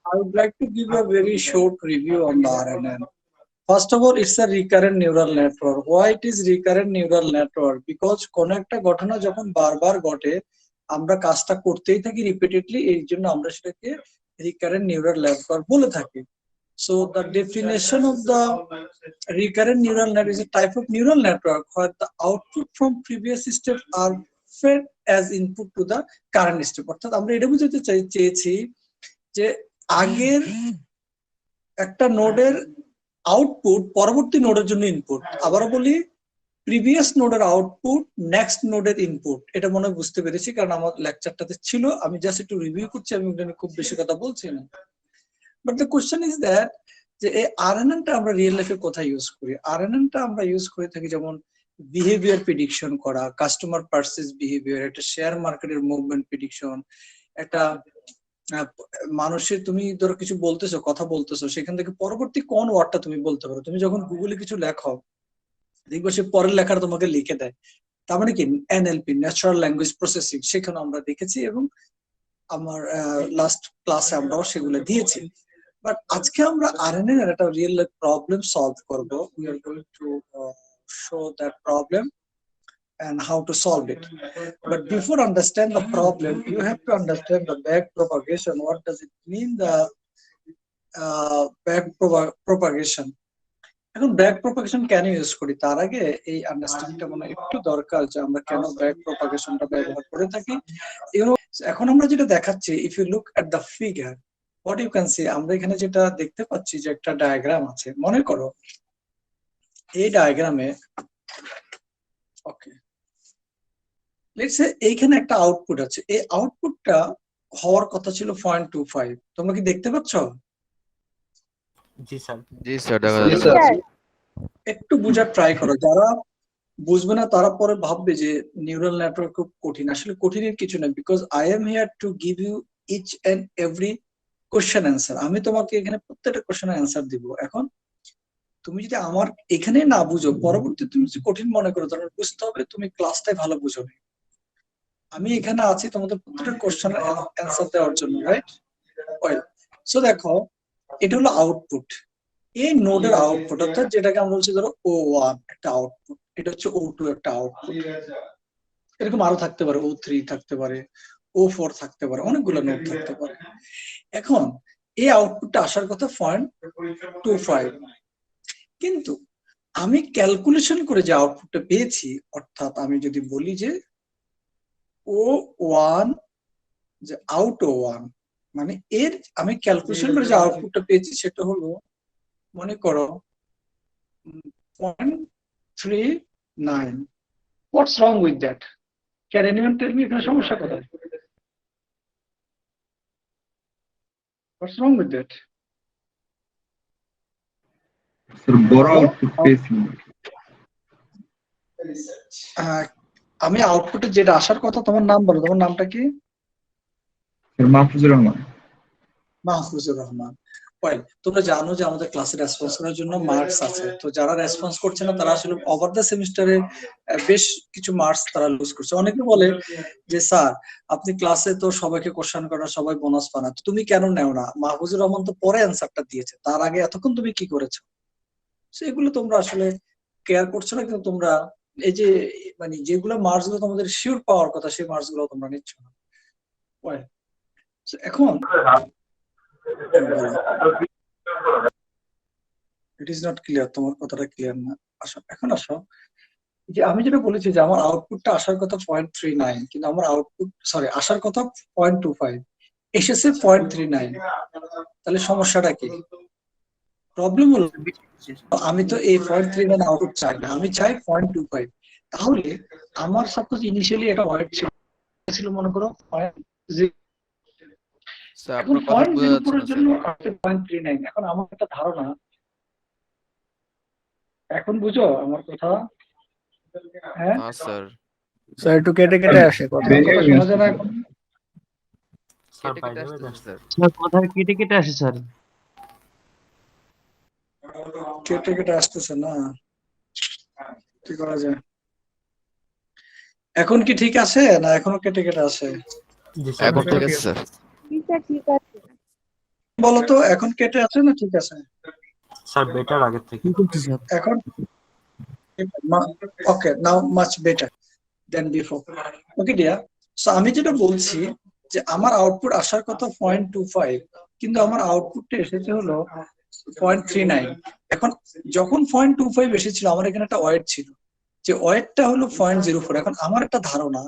I would like to give a very short review on the RNN. First of all, it's a recurrent neural network. Why it is recurrent neural network? Because কোনো একটা ঘটনা যখন বারবার ঘটে, আমরা কাজটা করতেই থাকি রিপিটেডলি, এই জন্য আমরা সেটাকে recurrent neural network বলে থাকি. So the definition of the recurrent neural network is a type of neural network where the output from previous step are fed as input to the current step. অর্থাৎ আমরা এটা বুঝাতে চেয়েছি যে আগের একটা নোডের আউটপুট পরবর্তী নোডের জন্য ইনপুট, আবারও বলি প্রিভিয়াস নোডের আউটপুট নেক্সট নোডের ইনপুট। এটা মনে হয় বুঝতে পেরেছি, কারণ আমার লেকচারটাতে ছিল, আমি জাস্ট একটু রিভিউ করছি, আমি খুব বেশি কথা বলছি না। But the question is that যে এই আরএনএনটা আমরা রিয়েল লাইফে কোথায় ইউজ করি? আরএনএনটা আমরা ইউজ করে থাকি যেমন বিহেভিয়ার প্রেডিকশন করা, কাস্টমার পারচেজ বিহেভিয়ার, একটা শেয়ার মার্কেটের মুভমেন্ট প্রেডিকশন, একটা মানুষের, তুমি ধরো কিছু বলতেছো, কথা বলতেছো, সেখান থেকে পরবর্তী কোন ওয়ার্ডটা তুমি বলতে পারো। তুমি যখন গুগলে কিছু লেখো, দেখবো সে পরের লেখাটা তোমাকে লিখে দেয়। তার মানে কি এনএলপি, ন্যাচারাল ল্যাঙ্গুয়েজ প্রসেসিং, সেখানে আমরা দেখেছি এবং আমার লাস্ট ক্লাসে আমরাও সেগুলো দিয়েছি। বাট আজকে আমরা আরএনএন এর একটা রিয়েল লাইফ প্রবলেম সলভ করব। We are going to show that problem and how to solve it. But before understand the problem, you have to understand the back propagation. What does it mean, the back propagation? এখন back propagation কেন use করি তার আগে এই আন্ডারস্ট্যান্ডিংটা মনে একটু দরকার যে আমরা কেন ব্যাক প্রপাগেশনটা ব্যবহার করে থাকি। এখন আমরা যেটা দেখাচ্ছি, if you look at the figure, what you can see, আমরা এখানে যেটা দেখতে পাচ্ছি যে একটা ডায়াগ্রাম আছে। মনে করো এই ডায়াগ্রামে, ওকে, লেটস সে এইখানে একটা আউটপুট আছে। এই আউটপুটটা হওয়ার কথা ছিল 0.25। তোমরা কি দেখতে পাচ্ছ? জি স্যার। জি স্যার, একটু বুঝার ট্রাই করো। যারা বুঝবে না তারা পরে ভাববে যে নিউরাল নেটওয়ার্ক খুব কঠিন। আসলে কঠিনের কিছু না, because I am here to give you each and every question answer. আমি তোমাকে এখানে প্রত্যেকটা কোশ্চেনের অ্যান্সার দিব। এখন তুমি যদি আমার এখানে না বুঝো, পরবর্তী তুমি যদি কঠিন মনে করো, তাহলে বুঝতে হবে তুমি ক্লাসটাই ভালো বুঝো নি। আমি এখানে আছি তোমাদের প্রত্যেকটা কোশ্চেনের অ্যান্সার দেওয়ার জন্য, রাইট? ওয়েল, সো দেখো, এটা হলো আউটপুট। এই নোডের আউটপুট, অর্থাৎ যেটাকে আমরা বলছি ধরো O1 একটা আউটপুট, এটা হচ্ছে O2 একটা আউটপুট, এরকম আরো থাকতে পারে, O3 থাকতে পারে, O4 থাকতে পারে, অনেকগুলো নোড থাকতে পারে। এখন এই আউটপুটটা আসার কথা 0.25, কিন্তু আমি ক্যালকুলেশন করে যে আউটপুটটা পেয়েছি, অর্থাৎ আমি যদি বলি যে O1 যে আউট O1, মানে এর আমি ক্যালকুলেশন করে যে আউটপুটটা পেয়েছি সেটা হলো, মনে করো 0.39. What's wrong with that? Can anyone tell me এখানে সমস্যা কোথায়? What's wrong with that? বড় আউটপুট পেয়েছি। আমি আউটপুটে যেটা আসার কথা, তোমার নাম বলো, তোমার নামটা কি? মাহফুজুর রহমান। মাহফুজুর রহমান। ওয়েল, তোমরা জানো যে আমাদের ক্লাসে রেসপন্স করার জন্য মার্কস আছে। তো যারা রেসপন্স করছে না তারা আসলে ওভার দ্য সেমিস্টারে বেশ কিছু মার্কস তারা লুজ করছে। অনেকে বলে যে স্যার আপনি ক্লাসে তো সবাইকে কোশ্চেন করেন, সবাই বোনাস পান, তুমি কেন নেও না? মাহফুজুর রহমান তো পরে অ্যান্সারটা দিয়েছে, তার আগে এতক্ষণ তুমি কি করেছো? সেগুলো তোমরা আসলে কেয়ার করছো না, কিন্তু তোমরা এই যে মানে যেগুলো মার্কস গুলো তোমাদের শিওর পাওয়ার কথা, সেই মার্কস গুলো তোমরা নিচ্ছ না। এখন ইট ইজ নট ক্লিয়ার, তোমার কথাটা ক্লিয়ার না। আসো, এখন আসো, যে আমি যেটা বলেছি যে আমার আউটপুটটা আসার কথা 0.39, কিন্তু আমার আউটপুট আসার কথা 0.25, এসেছে 0.39। তাহলে সমস্যাটা কি? প্রবলেম হলো আমি তো এই 0.39 আউটপুট চাই না, আমি চাই 0.25। তাহলে আমার সাপোজ ইনিশিয়ালি একটা ওয়ার্ড ছিল, মনে করো 0.0, এখন 0.04 এর জন্য 0.39। এখন আমার একটা ধারণা, এখন বুঝো আমার কথা? হ্যাঁ স্যার, স্যার একটু কেটে কেটে আসে কথা। কথা শোনা যায় না এখন? স্যার কথা কেটে কেটে আসে স্যার। কেটে কেটে আসতেছে না, কি করা যায়? এখন কি ঠিক আছে না এখনো কেটে কেটে আসে? এখন ঠিক আছে স্যার। ঠিক আছে। বলো তো এখন কেটে আছে না ঠিক আছে? স্যার বেটার আগের থেকে। ঠিক আছে স্যার। এখন okay, now much better than before. Okay dear, so আমি যেটা বলছি যে আমার আউটপুট আসার কথা 0.25, কিন্তু আমার আউটপুটটা এসেছে হলো 0.39। এখন যখন 0.25 এসেছিল আমার এখানে একটা ওয়েট ছিল, যে ওয়েটটা হলো 0.04। এখন আমার একটা ধারণা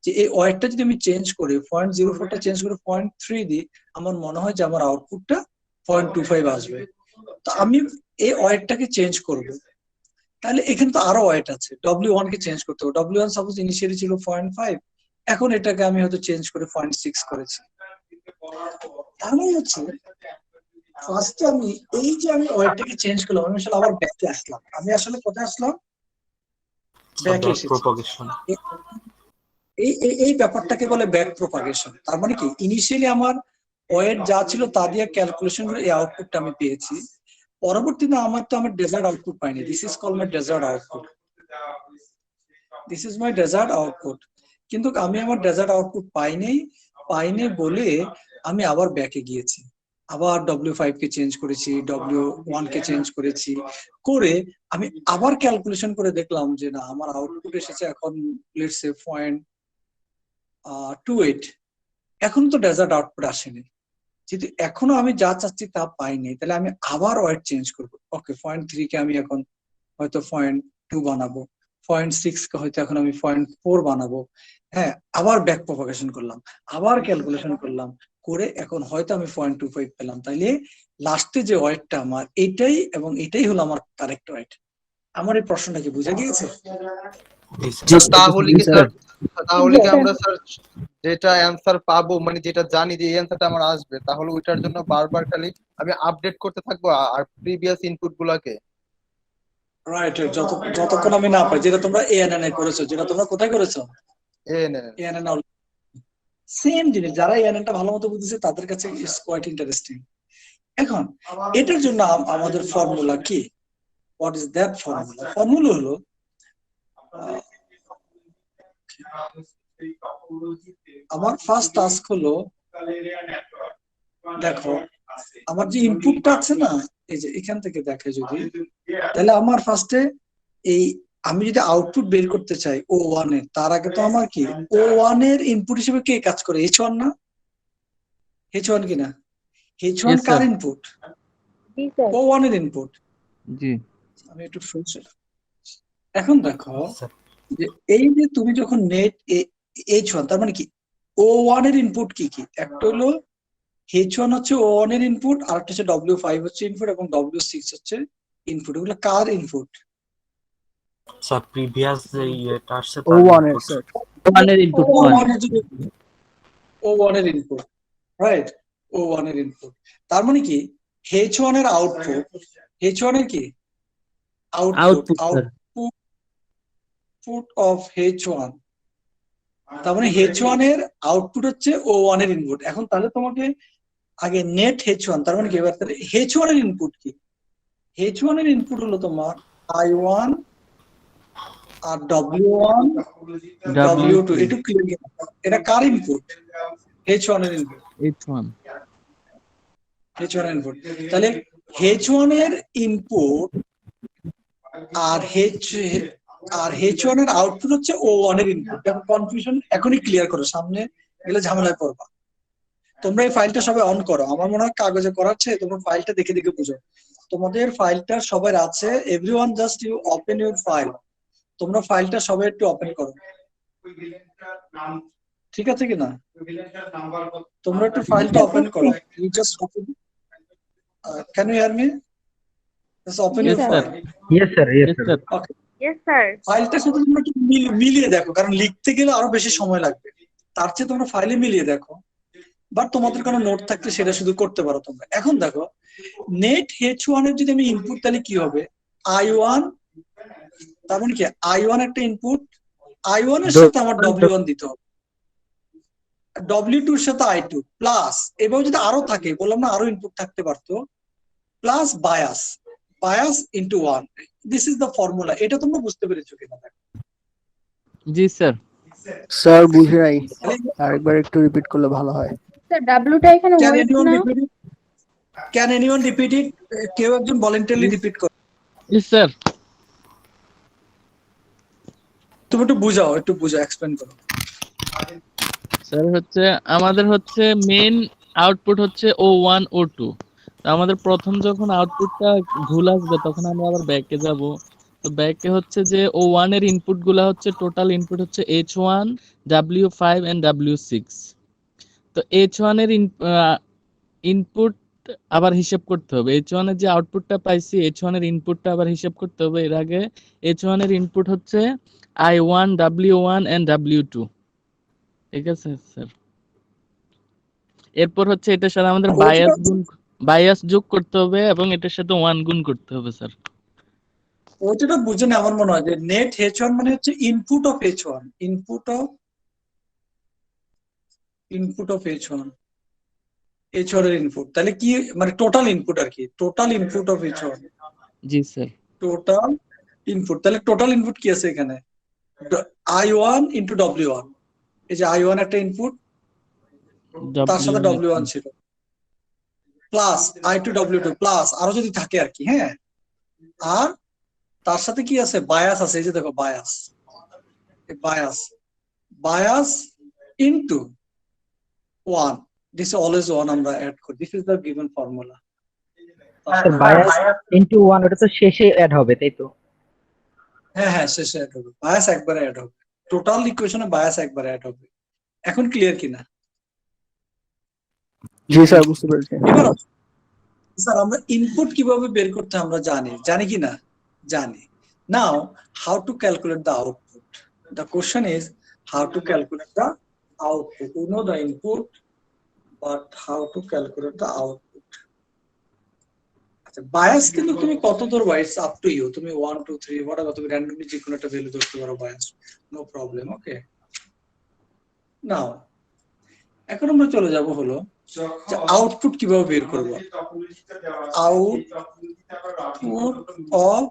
যে এই ওয়েটটা যদি আমি চেঞ্জ করি, 0.04টা চেঞ্জ করে 0.3 দিই, আমার মনে হয় যে আমার আউটপুটটা 0.25 আসবে। তো আমি এই ওয়েটটাকে চেঞ্জ করব, তাহলে এখানে তো আরো ওয়েট আছে, W1 কে চেঞ্জ করতে হবে। W1 সাপোজ ইনিশিয়ালি ছিল 0.5, এখন এটাকে আমি হয়তো চেঞ্জ করে 0.6 করেছি। তাহলে হচ্ছে ফার্স্টে আমি এই যে আমি ওয়েটটাকে চেঞ্জ করলাম, আমি আসলে আবার ব্যাকে আসলাম। আমি আসলে কোথায় আসলাম? ব্যাকে এসেছি। প্রপাগেশন। এই ব্যাপারটাকে বলে ব্যাক প্রপাগেশন। তার মানে কি, ইনিশিয়ালি আমার ওয়েট যা ছিল তা দিয়ে ক্যালকুলেশন করে এই আউটপুটটা আমি পেয়েছি। পরবর্তীতে আমার ডেজার্ট আউটপুট পাইনি। This is call my desired output. This is my desired output. কিন্তু আমি আমার ডেজার্ট আউটপুট পাইনি বলে আমি আবার ব্যাকে গিয়েছি, আবার W5 কে চেঞ্জ করেছি, W1 কে চেঞ্জ করেছি, করে আমি আবার ক্যালকুলেশন করে দেখলাম যে না, আমার আউটপুট এসেছে এখন লেটস সে 0.28। এখন তো ডেজার্ট আউটপুট আসেনি, যেহেতু এখনো আমি যা চাচ্ছি তা পাইনি, তাহলে আমি আবার ওয়েট চেঞ্জ করবো। ওকে, 0.3 কে আমি এখন হয়তো 0.2 বানাবো, 0.6 কে হয়তো এখন আমি 0.4 বানাবো। হ্যাঁ, আবার ব্যাক প্রপাগেশন করলাম, আবার ক্যালকুলেশন করলাম, করে এখন হয়তো আমি 0.25 পেলাম। তাইলে লাস্টে যে ওয়েটটা আমার এইটাই, এবং এটাই হলো আমার কারেক্ট ওয়েট। আমার এই প্রশ্নটা কি বুঝে গিয়েছে? তাহলে কি স্যার। আমরা স্যার যেটা অ্যান্সার পাবো, মানে যেটা জানি যে এই অ্যান্সারটা আমার আসবে, তাহলে ওইটার জন্য বারবার খালি আমি আপডেট করতে থাকবো আর প্রিভিয়াস ইনপুট গুলাকে। রাইট, যতক্ষণ আমি না পাই, যেটা তোমরা ANN করেছো, যেটা তোমরা কোথায় করেছো? ANN। সেম জিনিস, যারা ANN টা ভালো মতো বুঝেছে তাদের কাছে ইটস কোয়াইট ইন্টারেস্টিং। এখন এটার জন্য আমাদের ফর্মুলা কি? What is that formula? Formula হলো আমার ফার্স্ট টাস্ক হলো, দেখো আমার যে ইনপুটটা আছে না, এই যে এখান থেকে দেখে যদি, তাহলে আমার ফার্স্টে এই আমি যদি আউটপুট বের করতে চাই O1 এর, তার আগে তো আমার কি O1 এর ইনপুট হিসেবে কে কাজ করে? H1 না? H1 কিনা? H1 Yes, কার sir. ইনপুট? O1 এর ইনপুট। জি আমি একটু শুনছি। এখন দেখো যে এই যে তুমি যখন নেট H1, তার মানে কি O1 এর ইনপুট কি কি? একটা হলো H1 হচ্ছে O1 এর ইনপুট, আর একটা হচ্ছে W5 হচ্ছে ইনপুট, এবং W6 হচ্ছে ইনপুট। এগুলো কার ইনপুট? স্যার প্রিভিয়াস যে ইয়েটা আসছে O1 এর স্যার। ওয়ানের ইনপুট O1 এর ইনপুট, রাইট? O1 এর ইনপুট। তার মানে কি H1 এর আউটপুট, H1 এর কি output sir. Output of H1, তার মানে H1 এর আউটপুট হচ্ছে O1 এর ইনপুট। এখন তাহলে তোমাকে আগে নেট H1, তার মানে কি, এবার তাহলে H1 এর ইনপুট কি? H1 এর ইনপুট হলো তোমার I1 আর W1 W2। একটু ক্লিয়ার, এটা কার ইনপুট? H1 এর ইনপুট। H1 H1 এর ইনপুট। তাহলে H1 এর ইনপুট আর H1 এর আউটপুট হচ্ছে O1 এর ইনপুট। দেখো কনফিউশন এখনই ক্লিয়ার করো, সামনে গেলে ঝামেলায় পড়বা। তোমরা এই ফাইলটা সবাই অন করো, আমার মনে হয় কাগজে করাচ্ছে, তোমরা ফাইলটা দেখে দেখে বুঝো। তোমাদের ফাইলটা সবার আছে, everyone just you open your file. তোমরা ফাইলটা সবাই একটু ওপেন করো, ঠিক আছে কিনা? তোমরা একটু ফাইলটা ওপেন করো। You just open, can you hear me? Just open your Yes, sir. File. Yes, sir. Yes, sir. Okay, Yes, sir. ফাইলটার সাথে তোমরা একটু মিলিয়ে দেখো, কারণ লিখতে গেলে আরো বেশি সময় লাগবে। তার চেয়ে তোমরা ফাইলে মিলিয়ে দেখো, বা তোমাদের কোনো নোট থাকলে সেটা শুধু করতে পারো তোমরা। এখন দেখো নেট H1 এর যদি আমি ইনপুট, তাহলে কি হবে? I1, তার মানে কি I1 একটা ইনপুট, I1 এর সাথে আমার W1 দিতে হবে, W2 এর সাথে I2 প্লাস, এভাবে যদি আরো থাকে, বললাম না আরো ইনপুট থাকতে পারতো, plus bias into 1। This is the formula. এটা তোমরা বুঝতে পেরেছো কিনা? জি স্যার। স্যার বুঝে নাই, আরেকবার একটু রিপিট করলে ভালো হয়। স্যার ডাব্লুটা এখানে Can ওয়েট anyone না? repeat it? Can anyone repeat it? কেউ একজন voluntarily repeat করো। Yes, sir. তুমি একটু বুঝাও, explain করো। স্যার হচ্ছে আমাদের হচ্ছে মেইন আউটপুট হচ্ছে O1 O2। তো আমাদের প্রথম যখন আউটপুটটা ভুল আসবে তখন আমরা আবার ব্যাকে যাব। তো ব্যাকে হচ্ছে যে O1 এর ইনপুট গুলা হচ্ছে টোটাল ইনপুট হচ্ছে H1 W5 and W6। তো H1 এর ইনপুট আবার হিসাব করতে হবে। H1 এর যে আউটপুটটা পাইছি H1 এর ইনপুটটা আবার হিসাব করতে হবে। এর আগে H1 এর ইনপুট হচ্ছে I1 W1 and W2। ঠিক আছে স্যার। এরপর হচ্ছে এটার সাথে আমাদের বায়াস যোগ করতে হবে এবং এটার সাথে 1 গুণ করতে হবে স্যার। ওইটা বুঝে না আমার মনে হয় যে নেট H1 মানে হচ্ছে input of H1, input of H1 এর ইনপুট, তাহলে কি মানে টোটাল ইনপুট আর কি, total input of H1, G sir. Total input. তাহলে টোটাল ইনপুট কি আছে এখানে? I1 into W1। এই যে I1 একটা ইনপুট, তার সাথে W1 ছিল, প্লাস I2 W2 প্লাস আরো যদি থাকে আর কি, হ্যাঁ। আর তার সাথে কি আছে? বায়াস আছে, এই যে দেখো bias, bias into 1, this always 1 আমরা অ্যাড করি, this is the given formula. Bias into 1 ওটা তো শেষে অ্যাড হবে তাই তো? হ্যাঁ শেষে অ্যাড হবে, বায়াস একবারে অ্যাড হবে, টোটাল ইকুয়েশনে বায়াস একবারে অ্যাড হবে। এখন ক্লিয়ার কিনা? জি স্যার, বুঝতে পেরেছি। এবার স্যার আমরা ইনপুট কিভাবে বের করতে আমরা জানি কি না? জানি। Now how to calculate the output, the question is how to calculate the output. We know the input but how to calculate the output. আচ্ছা, বায়াস কিন্তু তুমি কত ধরবা, ইটস আপ টু ইউ, তুমি 1 2 3 হোয়াটএভার, তুমি র্যান্ডমলি যে কোনো একটা ভ্যালু ধরতে পারো বায়াস, নো প্রবলেম। ওকে, নাও এখন আমরা চলে যাব হলো আউটপুট কিভাবে বের করব। আউটপুট অফ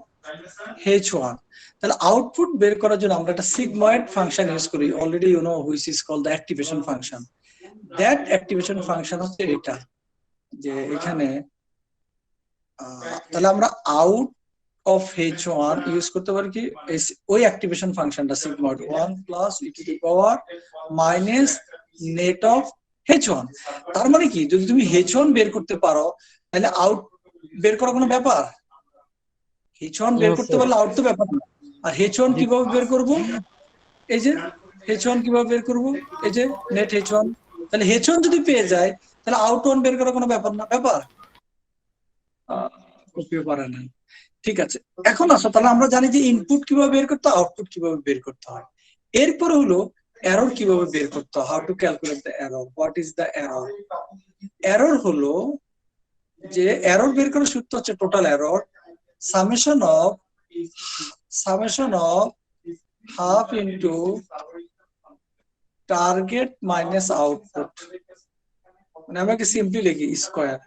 H1, তাহলে আউটপুট বের করার জন্য আমরা একটা সিগময়েড ফাংশন ইউজ করি, already you know which is called the activation function. That activation function হচ্ছে এটা, যে এখানে তাহলে আমরা আউট অফ H1 ইউজ করতে পারি কি, ওই অ্যাক্টিভেশন ফাংশনটা sigmoid 1 plus e to the power minus net off H1। তার মানে কি, যদি তুমি H1 বের করতে পারো তাহলে আউট বের করা কোনো ব্যাপার? H1 বের করতে পারলে আউট তো ব্যাপার না। আর H1 কিভাবে বের করব? এই যে H1 কিভাবে বের করব, এই যে নেট H1। তাহলে H1 যদি পেয়ে যায় তাহলে আউট 1 বের করা কোনো ব্যাপার না, ব্যাপার কপিও পারে না। ঠিক আছে, এখন আসো তাহলে আমরা জানি যে ইনপুট কিভাবে বের করতে হয়, আউটপুট কিভাবে বের করতে হয়। এরপর হলো এরর কিভাবে বের করতে হয়, how to calculate the error, what is the error. Error হলো যে এরর বের করার সূত্র হচ্ছে total error summation of half into target minus output, মানে আমাকে সিম্পলি লিখি স্কয়ার।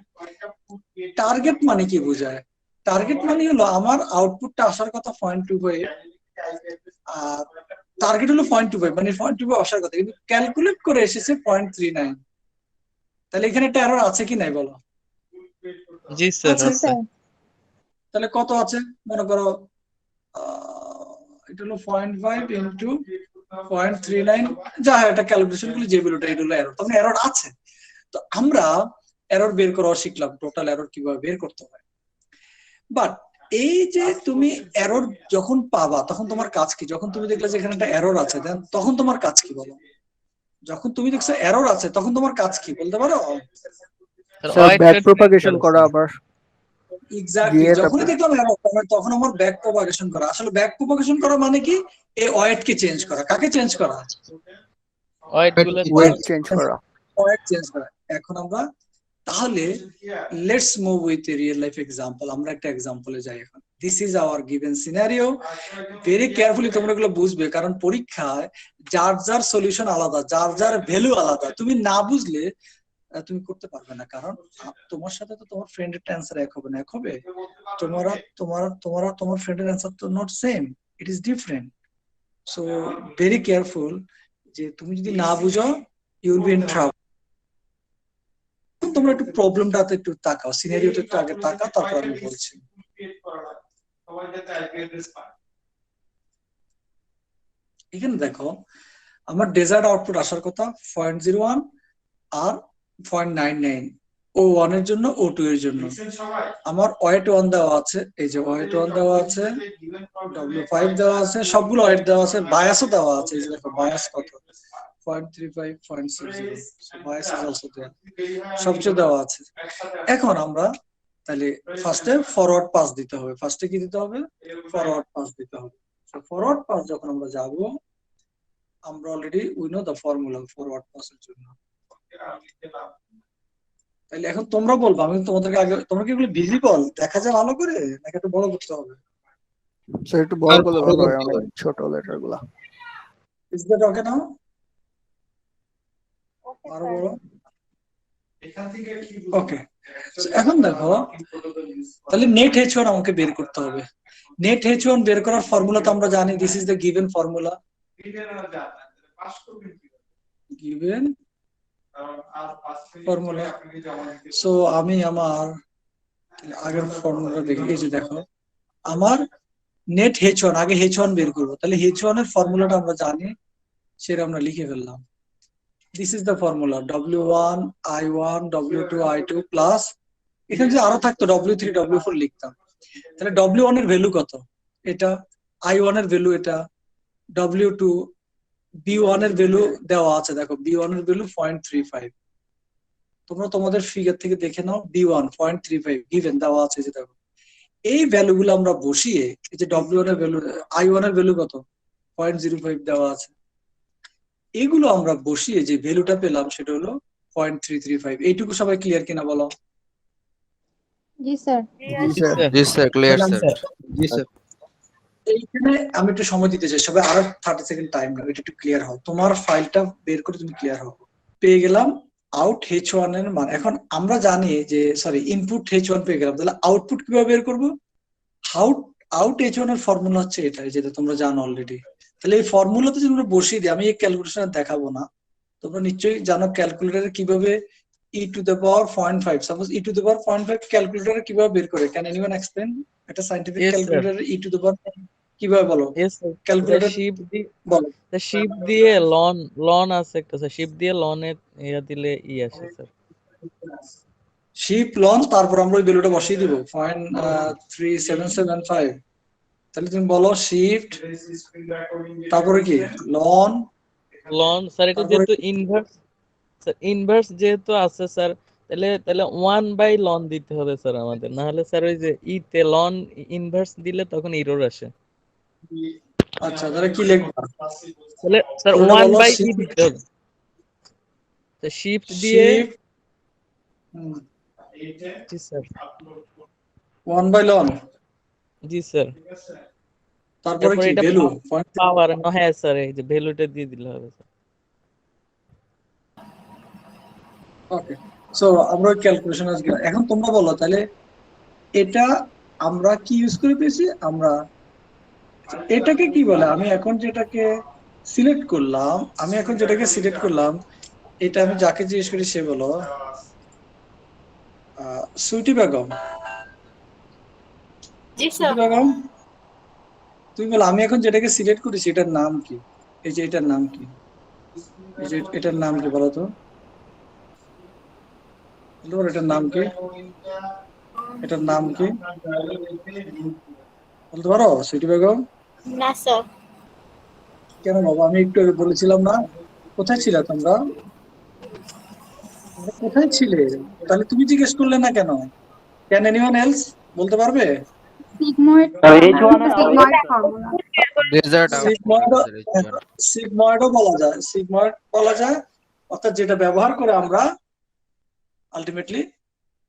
টার্গেট মানে কি বোঝায়? টার্গেট মানে হলো আমার আউটপুটটা আসার কথা 0.25, আর টার্গেট হলো 0.25, মানে 0.25 আসার কথা, কিন্তু ক্যালকুলেট করে এসেছে 0.39। তাহলে এখানে একটা এরর আছে কি নাই বলো? জি স্যার আছে। তাহলে কত আছে মনে করো, এটা হলো 0.5 ইনটু 0.39, যা হয় এটা ক্যালকুলেশন গুলো যে বেরোটা, এটা হলো এরর, তখন এরর আছে। তো আমরা এরর বের করা শিখলাম, টোটাল এরর কিভাবে বের করতে হয়। বাট এই যে তুমি এরর যখন পাবা তখন তোমার কাজ কি? যখন তুমি দেখলে যে এখানে একটা এরর আছে দেন তখন তোমার কাজ কি বলো? যখন তুমি দেখছো এরর আছে তখন তোমার কাজ কি বলতে পারো? স্যার ব্যাক প্রপাগেশন করা আবার। এক্স্যাক্টলি, যখনই দেখলাম এরর তখন আমার ব্যাক প্রপাগেশন করা। আসলে ব্যাক প্রপাগেশন করা মানে কি, এই ওয়েট কে চেঞ্জ করা। কাকে চেঞ্জ করা? ওয়েট চেঞ্জ করা। ওয়েট চেঞ্জ করা। এখন আমরা তাহলে let's move with a real life example. আমরা একটা এক্সাম্পলে যাই এখন। This is our given scenario. Very carefully তোমরা এগুলো বুঝবে, কারণ পরীক্ষায় যার যার সলিউশন আলাদা, যার যার ভ্যালু আলাদা। তুমি না বুঝলে তুমি করতে পারবে না, কারণ তোমার সাথে তো তোমার ফ্রেন্ডের অ্যান্সার এক হবে না, এক হবে। তোমার ফ্রেন্ডের অ্যান্সার তো not same, it is different. So very careful, যে তুমি যদি না বুঝো you will be in trouble. তোমরা তোমরা একটু প্রবলেমটাতে একটু তাকাও, সিনারিওতে একটু আগে তাকাও, তারপর আমি বলছি। এখানে দেখো আমার ডেজার্ট আউটপুট আসার কথা 0.01 আর 0.99 O1 এর জন্য O2 এর জন্য। আমার ওয়েট 1 দেওয়া আছে, এই যে ওয়েট 1 দেওয়া আছে, W5 দেওয়া আছে, সবগুলো ওয়েট দেওয়া আছে, বায়াসও দেওয়া আছে। এই যে দেখো বায়াস কত 0.35 0.60, বায়াস ইজ অলসো দেয়ার, সবচেয়ে দেওয়া আছে। এখন আমরা তাহলে ফার্স্টে ফরওয়ার্ড পাস দিতে হবে। ফার্স্টে কি দিতে হবে? ফরওয়ার্ড পাস দিতে হবে। ফরওয়ার্ড পাস যখন আমরা যাব, আমরা already we know the formula forward পাসের জন্য। তাহলে এখন তোমরা বলবো, আমি তোমাদেরকে আগে, তোমরা কি এগুলো ভিজিবল দেখা যায় ভালো করে নাকি একটু বড় করতে হবে? স্যার একটু বড় করলে ভালো হয়, অনেক ছোট লেটার গুলা। ইজ দ্যাট ওকে নাও? আরো বড়? ওকে। এখন দেখো তাহলে নেট H1 আমাকে বের করতে হবে। নেট H1 বের করার ফর্মুলা তো আমরা জানি, this is the given formula. Given formula. So আমি আমার আগের ফর্মুলা দেখি, এই যে দেখো আমার নেট H1, আগে H1 বের করবো। তাহলে H1 এর ফর্মুলাটা আমরা জানি, সেটা আমরা লিখে ফেললাম। This is the formula W1 I1 W2 I2 plus, এখানে যে আরো থাকতো W3 W4 লিখতাম। তাহলে W1 এর ভ্যালু কত? এটা। I1 এর ভ্যালু এটা। W2 B1 এর ভ্যালু দেওয়া আছে, দেখো B1 এর ভ্যালু 0.35। তোমরা তোমাদের ফিগার থেকে দেখে নাও, B1 0.35 গিভেন দেওয়া আছে, যে দেখো এই ভ্যালুগুলো আমরা বসিয়ে, এই যে W1 এর ভ্যালু, I1 এর ভ্যালু কত 0.05 দেওয়া আছে, এগুলো আমরা বসিয়ে যে ভ্যালুটা পেলাম সেটা হলো 0.335। এইটুকু সবাই ক্লিয়ার কিনা বলো? জি স্যার। জি স্যার, ক্লিয়ার তাহলে স্যার। জি স্যার। এইখানে আমি একটু সময় দিতে চাই, সবাই আরো 30 সেকেন্ড টাইম নাও, এটা একটু ক্লিয়ার হও, তোমার ফাইলটা বের করে তুমি ক্লিয়ার হও। পেয়ে গেলাম আউট H1 এর মান। এখন আমরা জানি যে সরি ইনপুট H1 পেয়ে গেলাম, তাহলে আউটপুট কিভাবে বের করব? আউট H1 এর ফর্মুলা হচ্ছে এটা, যেটা তোমরা জানো অলরেডি। তাহলে এই ফর্মুলাতে যদি আমরা বসিয়ে দিই, আমি এই ক্যালকুলেশন দেখাবো না, তোমরা নিশ্চয়ই জানো ক্যালকুলেটরে কিভাবে e⁻⁵, সাপোজ e⁻⁵ ক্যালকুলেটরে কিভাবে বের করে। Can anyone explain? এটা সায়েন্টিফিক Yes, sir. ক্যালকুলেটরে কিভাবে বলো? Yes, sir. ক্যালকুলেটর বলো। শিপ দিয়ে লন আছে একটা স্যার, শিপ দিয়ে লনের ইয়া দিলে আসে স্যার। শিপ লন, তারপর আমরা ওই ভ্যালুটা বসিয়ে দিব 0.3775। তাহলে তুমি বলো শিফট, তারপরে কি লন স্যার এটা তারপরে যেহেতু ইনভার্স যেহেতু আছে স্যার, তাহলে 1/ln দিতে হবে স্যার আমাদের, না হলে স্যার ওই যে তে লন ইনভার্স দিলে তখন এরর আসে। আচ্ছা তাহলে কি লিখবা? তাহলে স্যার ওটা বলো 1/e দিতে হবে। তো শিফট দিয়ে শিফট জি স্যার 1/ln, জি স্যার। তারপরে কি এটা ভ্যালু পাওয়ার, হ্যাঁ স্যার এই যে ভ্যালুটা দিয়ে দিলে হবে স্যার। ওকে। সো আমরা ক্যালকুলেশন আজকে, এখন তোমরা বলো তাহলে এটা আমরা কি ইউজ করে পেয়েছি? আমরা এটাকে কি বলে? আমি এখন যেটাকে সিলেক্ট করলাম, এটা আমি যাকে জিজ্ঞেস করি সে বলো সুইটি বেগম। সুইটি বেগম তুমি বলো, আমি এখন যেটাকে সিলেক্ট করেছি এটার নাম কি? এই যে এটার নাম কি? এই যে এটার নাম কি বলো তো? এটার নাম কি? এটার নাম কি বলতে পারো সুইটি বেগম? না স্যার। কেন বাবা, আমি একটু আগে বলেছিলাম না? কোথায় ছিলে তোমরা? কোথায় ছিলে? তাহলে তুমি জিজ্ঞেস করলে না কেন? ক্যান এনিওয়ান এলস বলতে পারবে? Sigmoid formula. রেজাল্ট সিগময়েডও বলা যায়, অর্থাৎ যেটা ব্যবহার করে আমরা আলটিমেটলি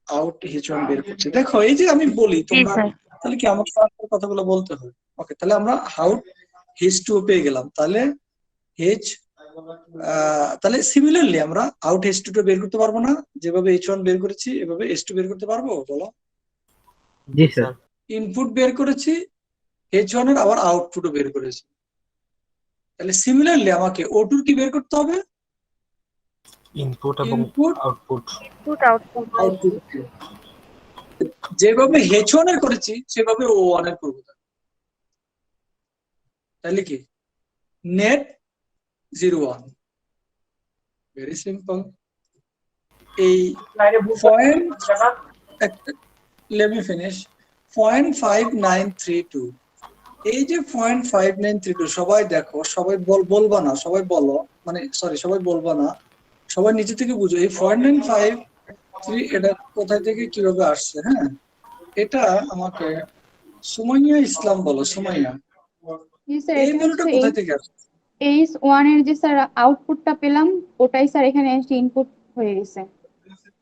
আউট H1 বের করছি। দেখো এই যে আমি বলি তোমরা, তাহলে কি আমার কথাগুলো বলতে হবে? ওকে, তাহলে আমরা আউট H2 পেয়ে গেলাম। তাহলে তাহলে সিমিলারলি আমরা আউট H2 বের করতে পারবো না? যেভাবে H1 বের করেছি এভাবে H2 বের করতে পারবো? বলো। জি স্যার। ইনপুট বের করেছি H1 এর, আবার আউটপুটও বের করেছি। তাহলে সিমিলারলি আমাকে O2 কি বের করতে হবে? ইনপুট এবং ইনপুট আউটপুট। আউটপুট যেভাবে H1 এর করেছি সেভাবে O1 এর করবো। তাহলে কি নেট 01, ভেরি সিম্পল। এই পয়েন্ট, লেট মি ফিনিশ, 0.5932, এই যে 0.5932 সবাই দেখো, সবাই বলবা না, সবাই বলো, মানে সরি সবাই বলবা না, সবাই নিচে থেকে বুঝো এই 0.953 এটা কোথায় থেকে কিভাবে আসছে। হ্যাঁ, এটা আমাকে সুমাইয়া ইসলাম বলো, সুমাইয়া জি স্যার, এই এটা ভ্যালুটা হচ্ছে কোথায় থেকে আসছে? H1 এর যে স্যার আউটপুটটা পেলাম, ওটাই স্যার এখানে এসে ইনপুট হয়ে গেছে।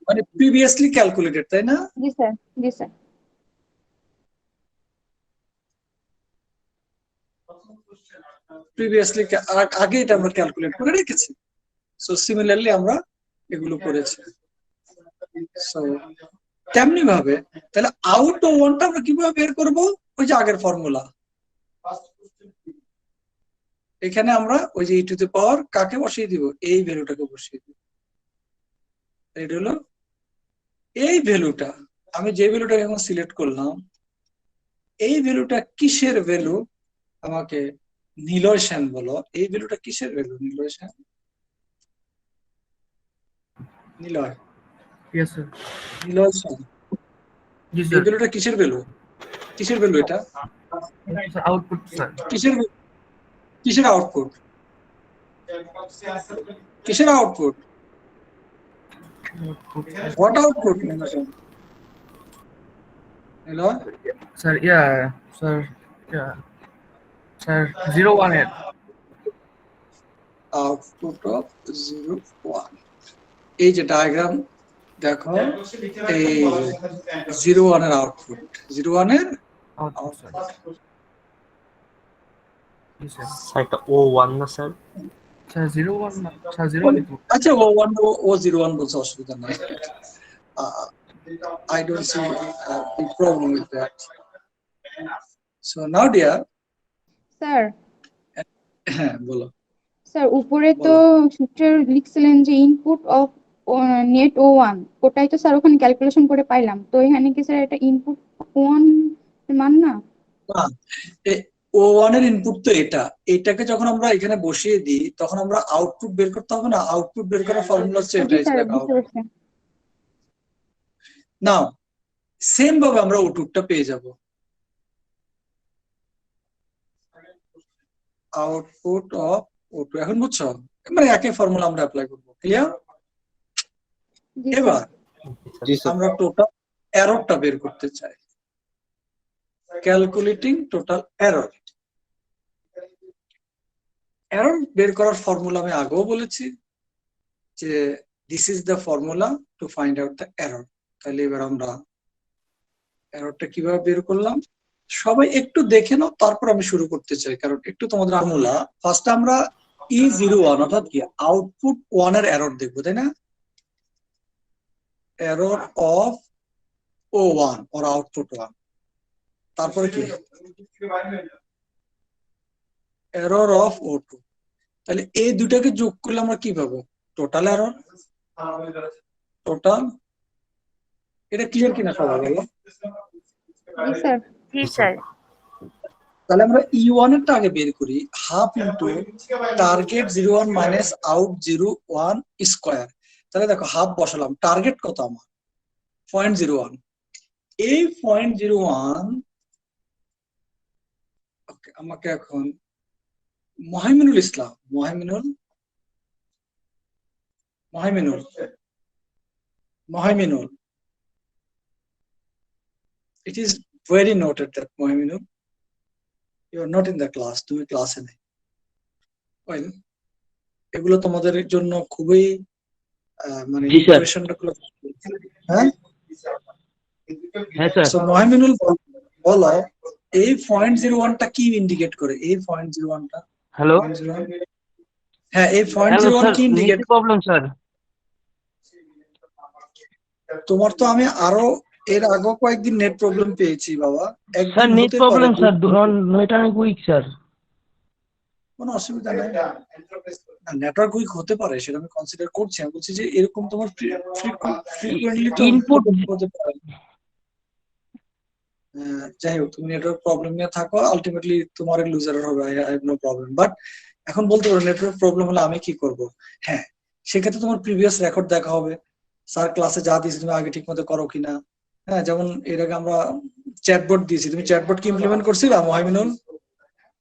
মানে প্রিভিয়াসলি ক্যালকুলেটেড, তাই না? জি স্যার, জি স্যার। প্রিভিয়াসলি আগে এটা আমরা ক্যালকুলেট করে রেখেছি। সো সিমিলারলি আমরা এগুলো করেছি। সো তেমনি ভাবে তাহলে আউট ও ওয়ানটা আমরা কিভাবে বের করব? ওই যে আগের ফর্মুলা, এখানে আমরা ওই যে e টু দি পাওয়ার কাকে বসিয়ে দিব? এই ভ্যালুটাকে বসিয়ে দিব। এটা হলো এই ভ্যালুটা, আমি যে ভ্যালুটাকে এখন সিলেক্ট করলাম, এই ভ্যালুটা কিসের ভ্যালু? আমাকে নিলয় সেন বলো, এই ভ্যালুটা কিসের value? Niloy Sen, Niloy, Yes, sir. Niloy Sen, Yes, এই sir. ভ্যালুটা কিসের ভ্যালু? কিসের ভ্যালু এটা? It's output, sir. কিসের কিসের আউটপুট? কিসের output? Output, sir. What output? Hello Sir, yeah, sir, yeah, sir. 018. Output of 01, এই যে ডায়াগ্রাম দেখো, এই 01 এর আউটপুট, 01 এর Output, sir. Yes, sir. Sir এটা O1 না স্যার? Sir, 01, sir, 01 input. আচ্ছা O1 O01 বলছে, অসুবিধা নাই। I don't see a big problem with that. So now dear, sir, হ্যাঁ বলো। স্যার উপরে তো সূত্রে লিখছিলেন যে ইনপুট অফ নেট O1, ওটাই তো স্যার ওখানে ক্যালকুলেশন করে পাইলাম, তো এখানে কি স্যার এটা ইনপুট O1 মান না? না, O1 এর ইনপুট তো এটা, এটাকে যখন আমরা এখানে বসিয়ে দিই তখন আমরা আউটপুট বের করতে হবে না? আউটপুট বের করার ফর্মুলা হচ্ছে জি এটাই। স্যার, বুঝতে পারছি। নাও সেম ভাবে আমরা আউটপুটটা পেয়ে যাব, আউটপুট অফ O2। এখন বুঝছো? মানে একই ফর্মুলা আমরা অ্যাপ্লাই করব, ক্লিয়ার? জি এবার স্যার। আমরা টোটাল এররটা বের করতে চাই, ক্যালকুলেটিং টোটাল এরর। এরর বের করার ফর্মুলা আমি আগেও বলেছি যে this is the formula to find out the error. তাহলে এবার আমরা এররটা কিভাবে বের করলাম সবাই একটু দেখে নাও, তারপর আমি শুরু করতে চাই, কারণ একটু তোমাদের ফর্মুলা। ফার্স্ট আমরা E01 অর্থাৎ কি আউটপুট 1 এর এরর দেখবো, তাই না? Error of O1 or output 1, তারপরে কি এরর অফ O2। তাহলে এই দুটাকে যোগ করলে আমরা কি পাবো? Total error, total. এটা ক্লিয়ার কিনা সবাই বলো? জি স্যার। জি স্যার। তাহলে আমরা E1 এরটা আগে বের করি, half into target 01 minus out 01 square. তাহলে দেখো হাফ বসালাম, টার্গেট কত আমার? 0.01। এই 0.01 আমাকে এখন মহিমিনুল ইসলাম, মহিমিনুল, it is very noted that Mohiminul, you are not in the class, তুমি ক্লাসে নেই। ওয়েল, এগুলো তোমাদের জন্য খুবই মানে ইকুয়েশনটা গুলো, হ্যাঁ হ্যাঁ স্যার। সো মহিমিনুল বলো এই 0.01টা কি ইন্ডিকেট করে? এই 0.01টা, হ্যালো, হ্যাঁ এই 0.01 কি ইন্ডিকেট? Problem sir. তোমার তো আমি আরো এর আগে কয়েকদিন নেট প্রবলেম পেয়েছি বাবা, sir net problem sir, net অনেক উইক স্যার। কোনো অসুবিধা নাই। নেটওয়ার্ক উইক হতে পারে, সেটা আমি কনসিডার করছি। আমি বলছি যে এরকম তোমার ফ্রিকুয়েন্টলি তো ইনপুট হতে পারে। যাই হোক, তুমি নেটওয়ার্ক প্রবলেম নিয়ে থাকো, আলটিমেটলি তোমার লুজার হবে, I have no problem. But এখন বলতে পারো নেটওয়ার্ক প্রবলেম হলে আমি কি করব? হ্যাঁ, সেক্ষেত্রে তোমার প্রিভিয়াস রেকর্ড দেখা হবে, স্যার ক্লাসে যা দিয়েছে তুমি আগে ঠিক মতো করো কিনা। হ্যাঁ, যেমন এর আগে আমরা চ্যাটবট দিয়েছি, তুমি চ্যাটবট কি ইমপ্লিমেন্ট করছিলে মহিমিনুল?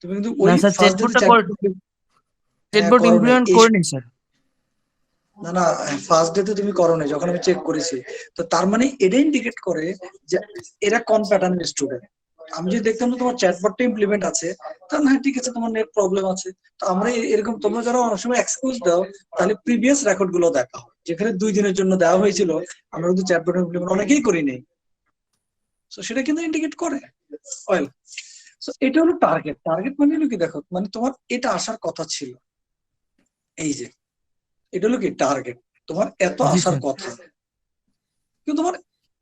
তুমি কিন্তু ওই না sir, first day chatbot implement করিনি স্যার। না না, ফার্স্ট ডে তে তুমি করো নাই, যখন আমি চেক করেছি। তো তার মানে এটা ইন্ডিকেট করে যে এরা কোন প্যাটার্নের স্টুডেন্ট। আমি যদি দেখতাম যে তোমার চ্যাটবটটা ইমপ্লিমেন্ট আছে, তাহলে হ্যাঁ ঠিক আছে, তোমার নেট প্রবলেম আছে। তো আমরা এরকম, তোমরা যারা অনেক সময় এক্সকিউজ দাও, তাহলে প্রিভিয়াস রেকর্ড গুলো দেখা হয়, যেখানে 2 দিনের জন্য দেওয়া হয়েছিল, আমরা কিন্তু চ্যাটবট ইমপ্লিমেন্ট অনেকেই করি নাই। সো সেটা কিন্তু ইন্ডিকেট করে। ওয়েল, সো এটা হলো টার্গেট। টার্গেট মানে হলো কি, দেখো মানে তোমার এটা আসার কথা ছিল, এই যে এটা হলো কি টার্গেট, তোমার এত জি আসার স্যার। কথা, কিন্তু তোমার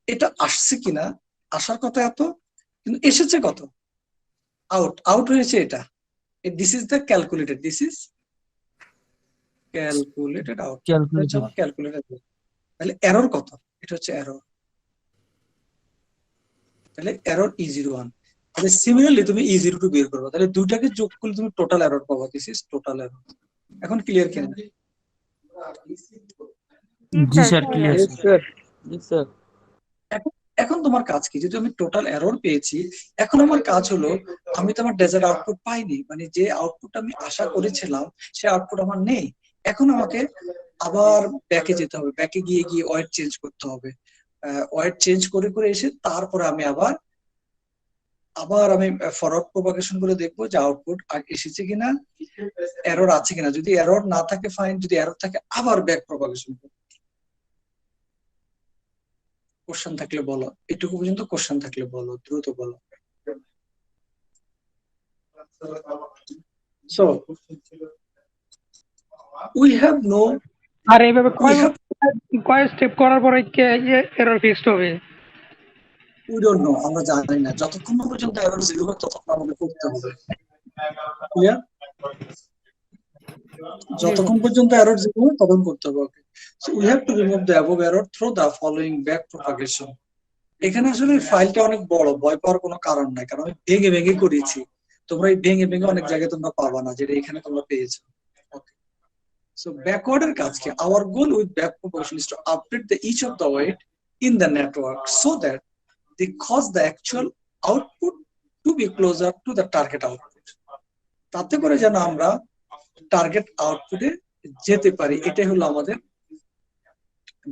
এটা আসছে কিনা, আসার কথা এত, কিন্তু এসেছে কত, আউট হয়েছে এটা। This is the calculated, this is calculated out, হচ্ছে আমার ক্যালকুলেটেড। তাহলে এরর কত? এটা হচ্ছে এরর। তাহলে এরর E01। তাহলে সিমিলারলি তুমি E02 বের করবে, তাহলে দুইটাকে যোগ করলে তুমি টোটাল এরর পাবো। This is total error. এখন ক্লিয়ার কিনা? জি স্যার, ক্লিয়ার স্যার। জি স্যার। এখন তোমার কাজ কি? যেহেতু আমি টোটাল এরর পেয়েছি, এখন আমার কাজ হলো, আমি তো আমার ডেজার্ট আউটপুট পাইনি, মানে যে আউটপুট আমি আশা করেছিলাম সে আউটপুট আমার নেই। এখন আমাকে আবার ব্যাকে যেতে হবে, ব্যাকে গিয়ে ওয়েট চেঞ্জ করতে হবে। ওয়েট চেঞ্জ করে করে এসে তারপরে আমি আবার আমি ফরওয়ার্ড প্রপাগেশন করে দেখবো যে আউটপুট এসেছে কিনা, এরর আছে কিনা। যদি এরর না থাকে ফাইন, যদি এরর থাকে আবার ব্যাক প্রপাগেশন করবো। কোশ্চেন থাকলে বলো, এটুকু পর্যন্ত কোশ্চেন থাকলে বলো, দ্রুত বলো। So we have no, আর এইভাবে we have, কয় স্টেপ করার পরে এরর ফিক্সড হবে? we don't know, আমরা জানি না। যতক্ষণ না পর্যন্ত এরর জিরো হয় ততক্ষণ আমাদের করতে হবে। ক্লিয়ার? যতক্ষণ পর্যন্ত এরর জিরো হয় ততক্ষণ করতে হবে। ওকে, so we have to remove the above error through the following back propagation. এখানে আসলে ফাইলটা অনেক বড়, ভয় পাওয়ার কোনো কারণ নাই, কারণ আমি ভেঙে ভেঙে করেছি। তোমরা এই ভেঙে ভেঙে অনেক জায়গায় তোমরা পাবা না, যেটা এখানে তোমরা পেয়েছো। ওকে, so backward এর কাজ কি? Our goal with back propagation is to update each of the weight in the network so that they cause the actual output to be closer to the target output. তাতে করে যেন আমরা target আউটপুটে যেতে পারি, এটাই হলো আমাদের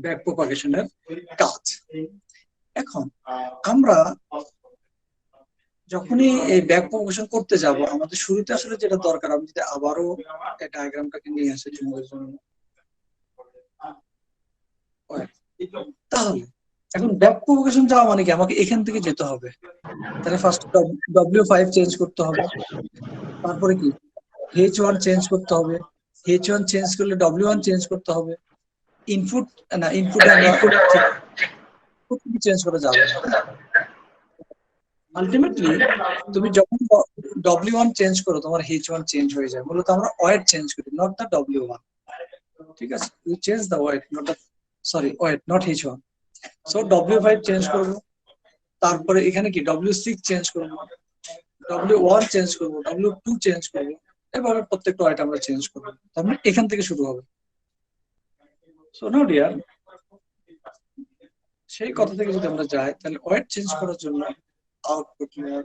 ব্যাক প্রপাগেশনের কাজ। এখন আমরা যখনই এই ব্যাক প্রপাগেশন করতে যাব, আমাদের শুরুতে আসলে যেটা দরকার, আমি যদি আবারও এই ডায়াগ্রামটাকে নিয়ে আসি তোমাদের জন্য, তাহলে এখন ব্যাক প্রপাগেশন যাওয়া মানে কি, আমাকে এখান থেকে যেতে হবে। তাহলে ফার্স্ট W5 চেঞ্জ করতে হবে, তারপরে কি H1 চেঞ্জ করতে হবে, H1 চেঞ্জ করলে W1 চেঞ্জ করতে হবে। ইনপুট না, ইনপুট চেঞ্জ করা যাবে। আলটিমেটলি তুমি যখন W1 চেঞ্জ করো, তোমার H1 চেঞ্জ হয়ে যায়। মূলত আমরা ওয়েট চেঞ্জ করি, নট দ্য W1। ঠিক আছে, we change the weight, not the, sorry weight, not H1। So W5 change করবো, তারপরে এখানে কি W6 চেঞ্জ করবো, W1 চেঞ্জ করবো, W2 চেঞ্জ করবো, এভাবে প্রত্যেকটা ওয়েট আমরা চেঞ্জ করবো। তার মানে এখান থেকে শুরু হবে। সো নাও ডিয়ার, সেই কথা থেকে যদি আমরা যাই, তাহলে ওয়েট চেঞ্জ করার জন্য আউটপুট নেওয়ার,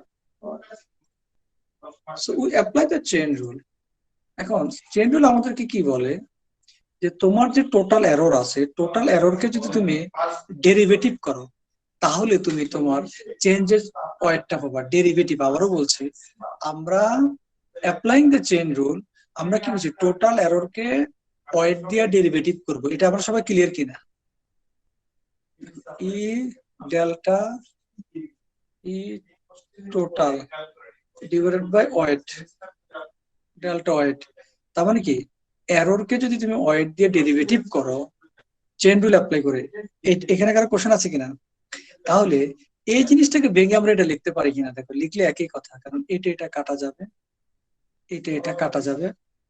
so we apply the chain rule. এখন চেইন রুল আমাদেরকে কি বলে, যে তোমার যে টোটাল এরর আছে, টোটাল এররকে যদি তুমি ডেরিভেটিভ করো, তাহলে তুমি তোমার চেঞ্জের ওয়েটটা পাবা, ডেরিভেটিভ। আবারও বলছি, আমরা অ্যাপ্লাইং দ্য চেইন রুল, আমরা কি বলছি, টোটাল এররকে ওয়েট দিয়ে ডেরিভেটিভ করব। এটা আমরা সবাই ক্লিয়ার কিনা? E delta E total divided by weight, delta weight. তার মানে কি, এররকে যদি তুমি ওয়েট দিয়ে ডেরিভেটিভ করো চেইন রুল অ্যাপ্লাই করে, এখানে কারো কোশ্চেন আছে কিনা? তাহলে এই জিনিসটাকে ভেঙে আমরা এটা লিখতে পারি কিনা? দেখো, লিখলে একই কথা, কারণ এটা কাটা যাবে, এটা কাটা যাবে,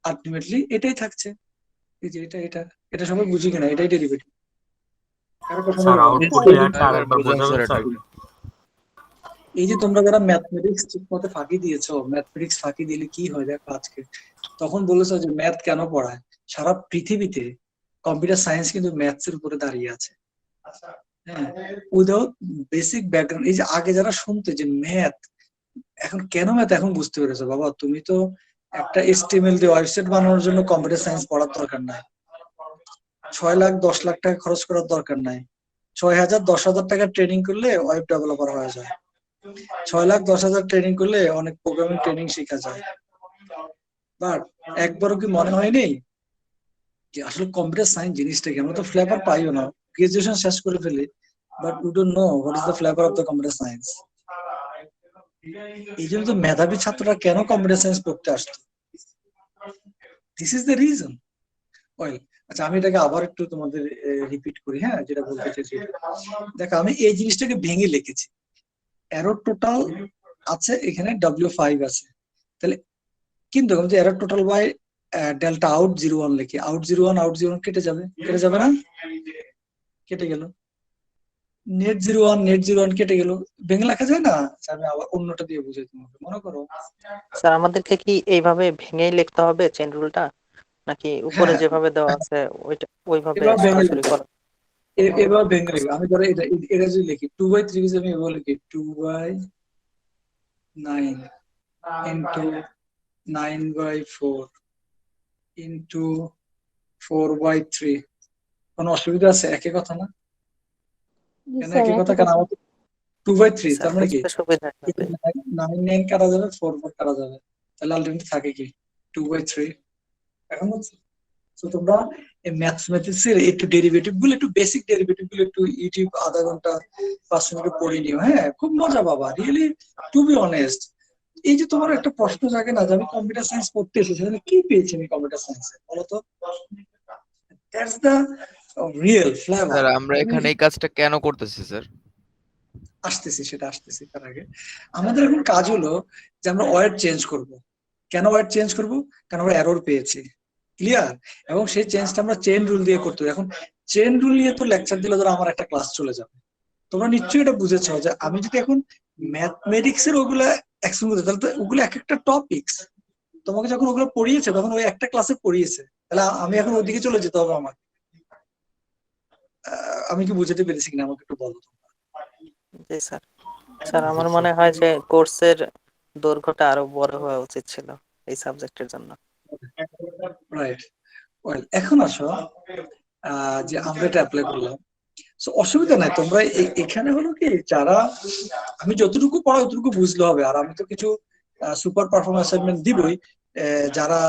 আলটিমেটলি এটাই থাকছে। এই যে এটা সবাই বুঝি কিনা, এটাই ডেরিভেটিভ। স্যার আউটপুটে একটা আরেকবার বোঝাবেন স্যার? এই যে তোমরা যারা ম্যাথমেটিক্স ঠিক মতো ফাঁকি দিয়েছো, ম্যাথমেটিক্স ফাঁকি দিলে কি হয় দেখো আজকে, তখন বলেছো যে ম্যাথ কেন পড়ায়। সারা পৃথিবীতে কম্পিউটার সায়েন্স কিন্তু ম্যাথস এর উপরে দাঁড়িয়ে আছে। হ্যাঁ, উইদাউট বেসিক ব্যাকগ্রাউন্ড। এই যে আগে যারা শুনতে যে ম্যাথ, এখন কেন ম্যাথ এখন বুঝতে পেরেছো বাবা। তুমি তো একটা HTML দিয়ে ওয়েবসাইট বানানোর জন্য কম্পিউটার সায়েন্স পড়ার দরকার নাই, 6 লাখ 10 লাখ টাকা খরচ করার দরকার নাই। 6,000 10,000 টাকা ট্রেনিং করলে ওয়েব ডেভেলপার হয়ে যায়। 6 লাখ 10,000 ট্রেনিং করলে অনেক প্রোগ্রামিং ট্রেনিং শেখা যায়। বাট একবারও কি মনে হয়নি যে আসলে কম্পিউটার সায়েন্স জিনিসটা কি? আমরা তো ফ্লেভার পাইও না, গ্রাজুয়েশন শেষ করে ফেলি, but we don't know what is the flavour of the computer science. এই জন্য তো মেধাবী ছাত্ররা কেন কম্পিউটার সায়েন্স পড়তে আসতো, this is the reason. Well, আচ্ছা আমি এটাকে আবার একটু তোমাদের রিপিট করি, হ্যাঁ, যেটা বলতে চাইছি। দেখো আমি এই জিনিসটাকে ভেঙে লিখেছি। এরর টোটাল আছে এখানে W5 আছে, তাহলে কিন্তু আমি error total by delta out 01 লিখি, আউট 01 কেটে যাবে না? কেটে গেল। নেট 01 কেটে গেল, ভেঙে লেখা যায় না? আমি আবার অন্যটা দিয়ে বুঝাই তোমাকে। মনে করো স্যার আমাদেরকে কি এইভাবে ভেঙেই লিখতে হবে চেইন রুলটা, নাকি উপরে হ্যাঁ, যেভাবে দেওয়া আছে ওইভাবে এবার ভেঙে সরাসরি করা? এবার ভেঙে লিখি। আমি ধরো এটা যদি লিখি 2/3, আমি এবার লিখি 2/9 ইন্টু 9/4 ইন্টু 4/3। কোনো অসুবিধা আছে? একই কথা না? কেন একই কথা? কেন আমার 2/3, স্যার তার মানে কি বুঝতে সুবিধা হবে। 9 কাটা যাবে, 4 কাটা যাবে, তাহলে আলটিমেটলি থাকে কি 2/3। এখন হচ্ছে তো তোমরা এই ম্যাথমেটিক্স এর একটু ডেরিভেটিভ গুলো, একটু বেসিক ডেরিভেটিভ গুলো একটু ইউটিউব আধা ঘন্টা 5 মিনিট পড়ে নিও। হ্যাঁ, খুব মজা পাবা, রিয়েলি, টু বি অনেস্ট। এই যে তোমার একটা প্রশ্ন জাগে না যে আমি কম্পিউটার সায়েন্স পড়তে এসেছি, তাহলে কি পেয়েছি আমি কম্পিউটার সায়েন্সে, বলো তো? That's the real flavour. Sir আমরা এখানে এই কাজটা কেন করতেছি স্যার? আসতেছি তার আগে আমাদের এখন কাজ হলো যে আমরা ওয়ার্ড চেঞ্জ করব। কেন ওয়ার্ড চেঞ্জ করব? কারণ আমরা এরর পেয়েছি, ক্লিয়ার? এবং সেই চেঞ্জটা আমরা চেইন রুল দিয়ে করতে হবে। এখন চেইন রুল নিয়ে তো লেকচার দিলে ধরো আমার একটা ক্লাস চলে যাবে। তোমরা নিশ্চয়ই এটা বুঝেছো যে আমি যদি এখন ম্যাথমেটিক্স এর ওগুলা এক্সপ্লেন করতে, তাহলে তো ওগুলো এক একটা টপিকস তোমাকে যখন ওগুলো পড়িয়েছে তখন ওই একটা ক্লাসে পড়িয়েছে, তাহলে আমি এখন ওইদিকে চলে যেতে হবে আমার। আমি কি বুঝাতে পেরেছি কিনা আমাকে একটু বলো। জি স্যার। স্যার আমার মনে হয় যে কোর্সের দৈর্ঘ্যটা আরো বড় হওয়া উচিত ছিল এই সাবজেক্টের জন্য। রাইট। ওয়েল, এখন আসো যে আমরা এটা অ্যাপ্লাই করলাম, সো অসুবিধা নাই। তোমরা এখানে হলো কি, যারা আমি যতটুকু পড়া ততটুকু বুঝলে হবে। আর আমি তো কিছু সুপার পারফরম্যান্স অ্যাসাইনমেন্ট দিবই। যারা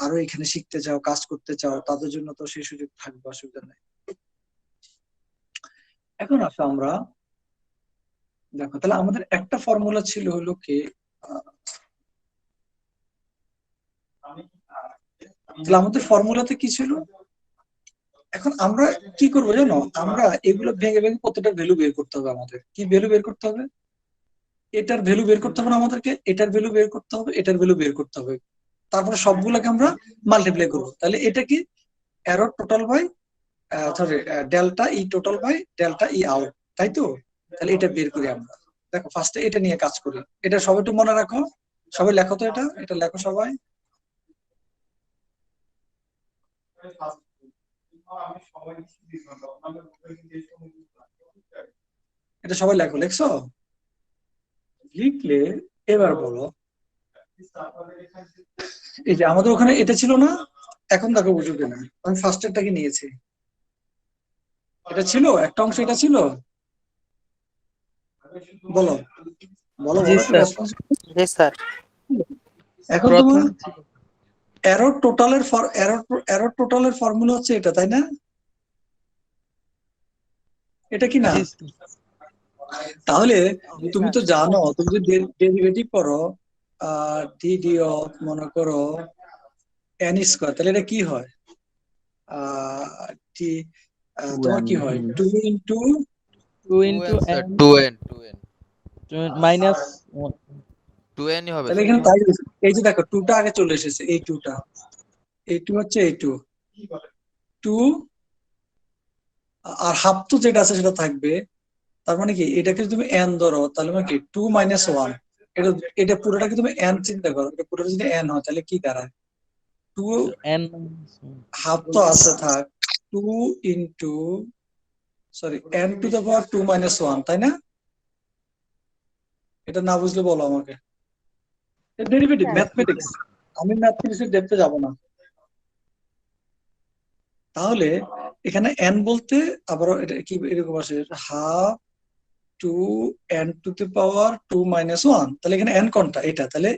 আরো এখানে শিখতে চাও, কাজ করতে চাও, তাদের জন্য তো সেই সুযোগ থাকবে, অসুবিধা নাই। এখন আসো আমরা দেখো, তাহলে আমাদের একটা ফর্মুলা ছিল হলো কি, তাহলে আমাদের ফর্মুলাতে কি ছিল? এখন আমরা কি করবো জানো? আমরা এগুলো ভেঙে ভেঙে প্রত্যেকটা ভ্যালু বের করতে হবে। আমাদের কি ভ্যালু বের করতে হবে? এটার ভ্যালু বের করতে হবে না আমাদেরকে, এটার ভ্যালু বের করতে হবে, এটার ভ্যালু বের করতে হবে। তারপরে সবগুলোকে আমরা মাল্টিপ্লাই করবো। তাহলে এটা কি error total by sorry delta E total by delta e out, তাই তো? তাহলে এটা বের করি আমরা। দেখো ফার্স্টে এটা নিয়ে কাজ করি। এটা সবাই একটু মনে রাখো, সবাই লেখো তো, এটা লেখো সবাই। এটা সবাই লেখো। লেখছো? লিখলে এবার বলো, এই যে আমাদের ওখানে এটা ছিল না, এখন দেখো বুঝো কিনা। আমি ফার্স্টেরটাকে নিয়েছি, এটা ছিল একটা অংশ, এটা ছিল। বলো বলো জি বলো স্যার। রেসপন্স। জি স্যার। এখন প্রথম তোমার এরর টোটালের ফর্মুলা হচ্ছে এটা, তাই না? এটা কি না? জি স্যার। তাহলে তুমি তো জানো, তুমি যদি ডেরিভেটিভ করো ডি অফ মনে করো n স্কয়ার, তাহলে এটা কি হয়? টি তোমার কি হয়? 2 into 2 into n sir 2n minus 2n ই হবে তাহলে স্যার। এখানে তাই হয়েছে। এই যে দেখো 2টা আগে চলে এসেছে, এই 2টা, এই 2 হচ্ছে এই 2 আর হাফ তো যেটা আছে সেটা থাকবে। তার মানে কি এটাকে যদি তুমি n ধরো তাহলে মানে কি 2 - 1, এটা এটা পুরোটাকে তুমি n চিন্তা করো, এটা পুরোটা যদি n হয় তাহলে কি দাঁড়ায় 2 n হাফ তো আছে থাক 2 into sorry n to the power 2 - 1, তাই না? এটা না বুঝলে বলো আমাকে। ডেরিভেটিভ ম্যাথমেটিক্স, আমি ম্যাথমেটিক্সের ডেপথে যাব না। তাহলে এখানে n বলতে আবার এটা কি এরকম আসে half 2 n to the power 2 - 1, তাহলে এখানে n কোনটা? এটা, তাহলে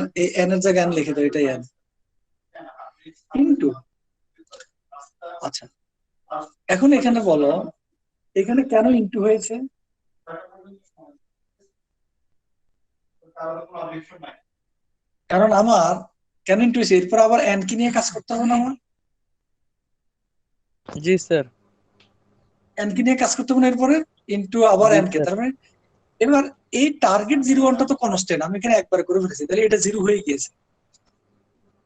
n এর জায়গায় n লিখে দাও, এটাই n ইনটু। আচ্ছা, এখন এখানে বলো এখানে কেন ইনটু হয়েছে? কারণ আমার কেন ইনটু হয়েছে, এরপর আবার n কি নিয়ে কাজ করতে হবে না আমার? জি স্যার। n কি নিয়ে কাজ করতে হবে না এরপরে? ইনটু আবার জি n কে, স্যার। তার মানে এবার এই টার্গেট 0 1টা তো কনস্ট্যান্ট, আমি এখানে একবার করে ফেলেছি, তাহলে এটা 0 হয়ে গিয়েছে।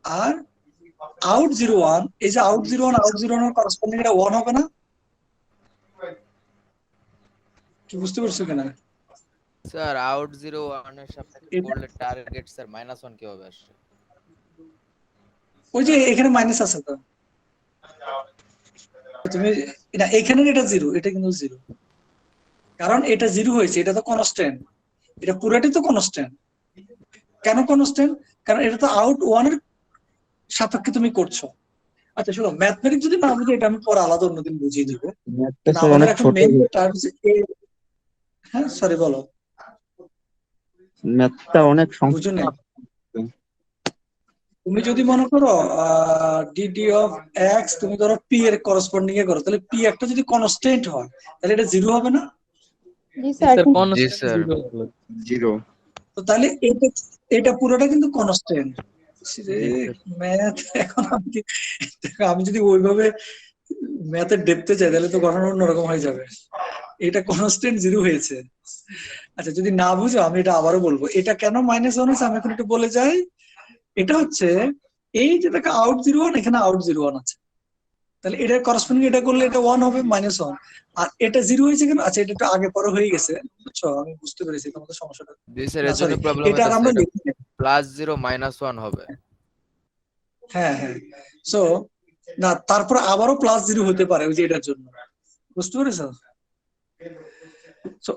আর আউট 0 1, এই যে আউট 0 1 এর করসপন্ডিং এটা 1 হবে না? কি বুঝতে পারছো কিনা? স্যার আউট 0 1 এর সাপেক্ষে করলে টার্গেট স্যার -1 কিভাবে আসছে? ওই যে এখানে মাইনাস আছে তো, তুমি এটা এখানে এটা 0, এটা কিন্তু 0, কারণ এটা 0 হয়েছে, এটা তো কনস্ট্যান্ট, এটা পুরোটাই তো কনস্ট্যান্ট। কেন কনস্ট্যান্ট? কারণ এটা তো আউট 1 এর সাপেক্ষে তুমি করছো। আচ্ছা শোনো, ম্যাথমেটিক্স যদি না বুঝে এটা আমি পরে আলাদা অন্যদিন বুঝিয়ে দিব। ম্যাথটা স্যার আমাদের অনেক এখন ছোট, মেইন টার্ম হচ্ছে হ্যাঁ সরি বলো, ম্যাথটা অনেক বুঝো না। সংক্ষিপ্ত। তুমি যদি মনে করো ডিডি অফ এক্স তুমি ধরো পি এর করসপন্ডিং এ করো, তাহলে পি একটা যদি কনস্ট্যান্ট হয় তাহলে এটা 0 হবে না? জি জি স্যার। স্যার, জি কনস্ট্যান্ট স্যার। 0 জিরো। তো তাহলে এটা পুরোটা কিন্তু কনস্ট্যান্ট। জি স্যার। ম্যাথ এখন আমি যদি ওইভাবে ম্যাথের ডেপথে যাই তাহলে তো ঘটনা অন্যরকম হয়ে যাবে। এটা কনস্ট্যান্ট 0 হয়েছে। আচ্ছা যদি না বুঝো আমি এটা আবারও বলবো, এটা কেন -1 হয়েছে আমি এখন একটু বলে যাই। এটা হচ্ছে এই যে দেখো আউট 0 1, এখানে আউট 0 1 আছে, তাহলে এটার করসপন্ডিং এটা করলে এটা 1 হবে -1, আর এটা 0 হয়েছে কেন? আচ্ছা এটা একটু আগে পরে হয়ে গেছে, বুঝছো? আমি বুঝতে পেরেছি তোমাদের সমস্যাটা। জি স্যার, না এর জন্য সরি, প্রবলেম এটা আর হইতাছে, আমরা এটা লিখি না। +0 -1 হবে। হ্যাঁ হ্যাঁ, সো না তারপর আবারও +0 হতে পারে ওই যে এটার জন্য, বুঝতে পেরেছো? তো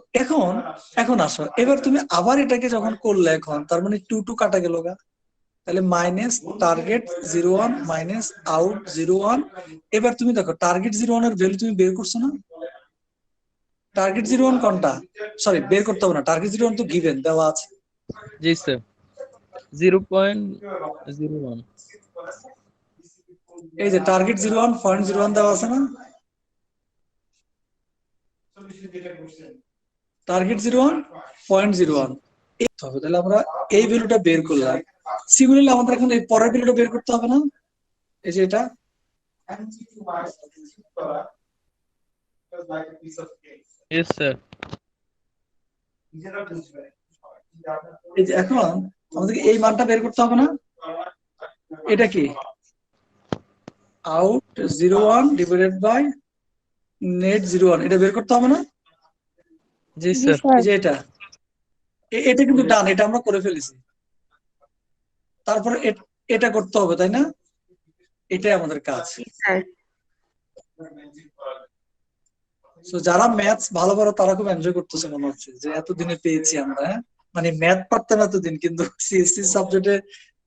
এখন আসো, এবার তুমি আবার এটাকে যখন করলে এখন তার মানে 2 2 কাটা গেল গা, তাহলে মাইনাস টার্গেট 0 1 মাইনাস আউট 0 1। এবার তুমি দেখো টার্গেট 0 1 এর ভ্যালু তুমি বের করছো না? টার্গেট 0 1 কোনটা? সরি বের করতে হবে না, টার্গেট 0 1 তো গিভেন দেওয়া আছে। জি স্যার, 0.01। এই যে টার্গেট 0.01 দেওয়া আছে না? টার্গেট 0.01 হবে, তাহলে আমরা এই ভ্যালুটা বের করলাম। সিমিলারলি আমাদের এখন এই পরের ভ্যালুটা বের করতে হবে না? এই যে এটা ইয়েস স্যার। এই যে এখন আমাদেরকে এই মানটা বের করতে হবে না? এটা কি আউট 0 1 ডিভাইডেড বাই নেট 0 1, এটা বের করতে হবে না? জি জি স্যার। স্যার। এই যে এটা কিন্তু ডান, এটা আমরা করে ফেলেছি। তারপরে এটা করতে হবে তাই না? এটাই আমাদের কাজ। তো যারা ম্যাথস ভালো পারো তারা খুব এনজয় করতেছে মনে হচ্ছে যে এতদিনে পেয়েছি আমরা, হ্যাঁ? মানে ম্যাথ পারতাম এতদিন কিন্তু সিএসসি সাবজেক্টে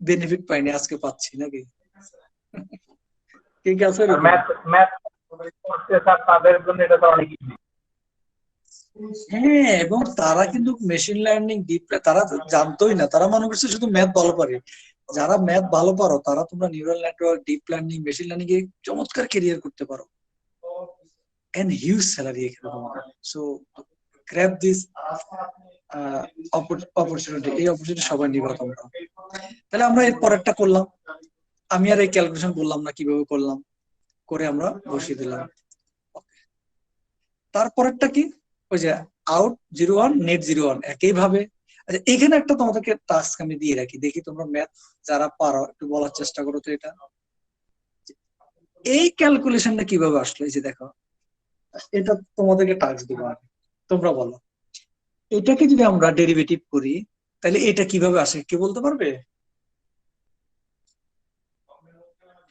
বেনিফিট পাইনি, আজকে পাচ্ছি নাকি? ঠিক আছে, হ্যাঁ। এবং তারা কিন্তু মেশিন লার্নিং ডিপ তারা জানতোই না, তারা মনে করছে শুধু ম্যাথ ভালো পারে। যারা ম্যাথ ভালো পারো তারা তোমরা neural network, deep learning, machine learning এ চমৎকার ক্যারিয়ার করতে পারো, and huge salary এখানে তোমাদের। So grab this opportunity, এই অপরচুনিটি সবাই নিবা তোমরা। তাহলে আমরা এর পরেরটা করলাম, আমি আর এই ক্যালকুলেশন বললাম না কিভাবে করলাম, করে আমরা বসিয়ে দিলাম। তারপরেরটা কি? ওই যে আউট 0 1 নেট 0 1 একই ভাবে। আচ্ছা, এখানে একটা তোমাদেরকে টাস্ক আমি দিয়ে রাখি, দেখি তোমরা ম্যাথ যারা পারো একটু বলার চেষ্টা করো তো। এটা এই ক্যালকুলেশনটা কিভাবে আসলো? এই যে দেখো, এটা তোমাদেরকে টাস্ক দিব আমি, তোমরা বলো এটাকে যদি আমরা ডেরিভেটিভ করি তাহলে এটা কিভাবে আসে, কে বলতে পারবে?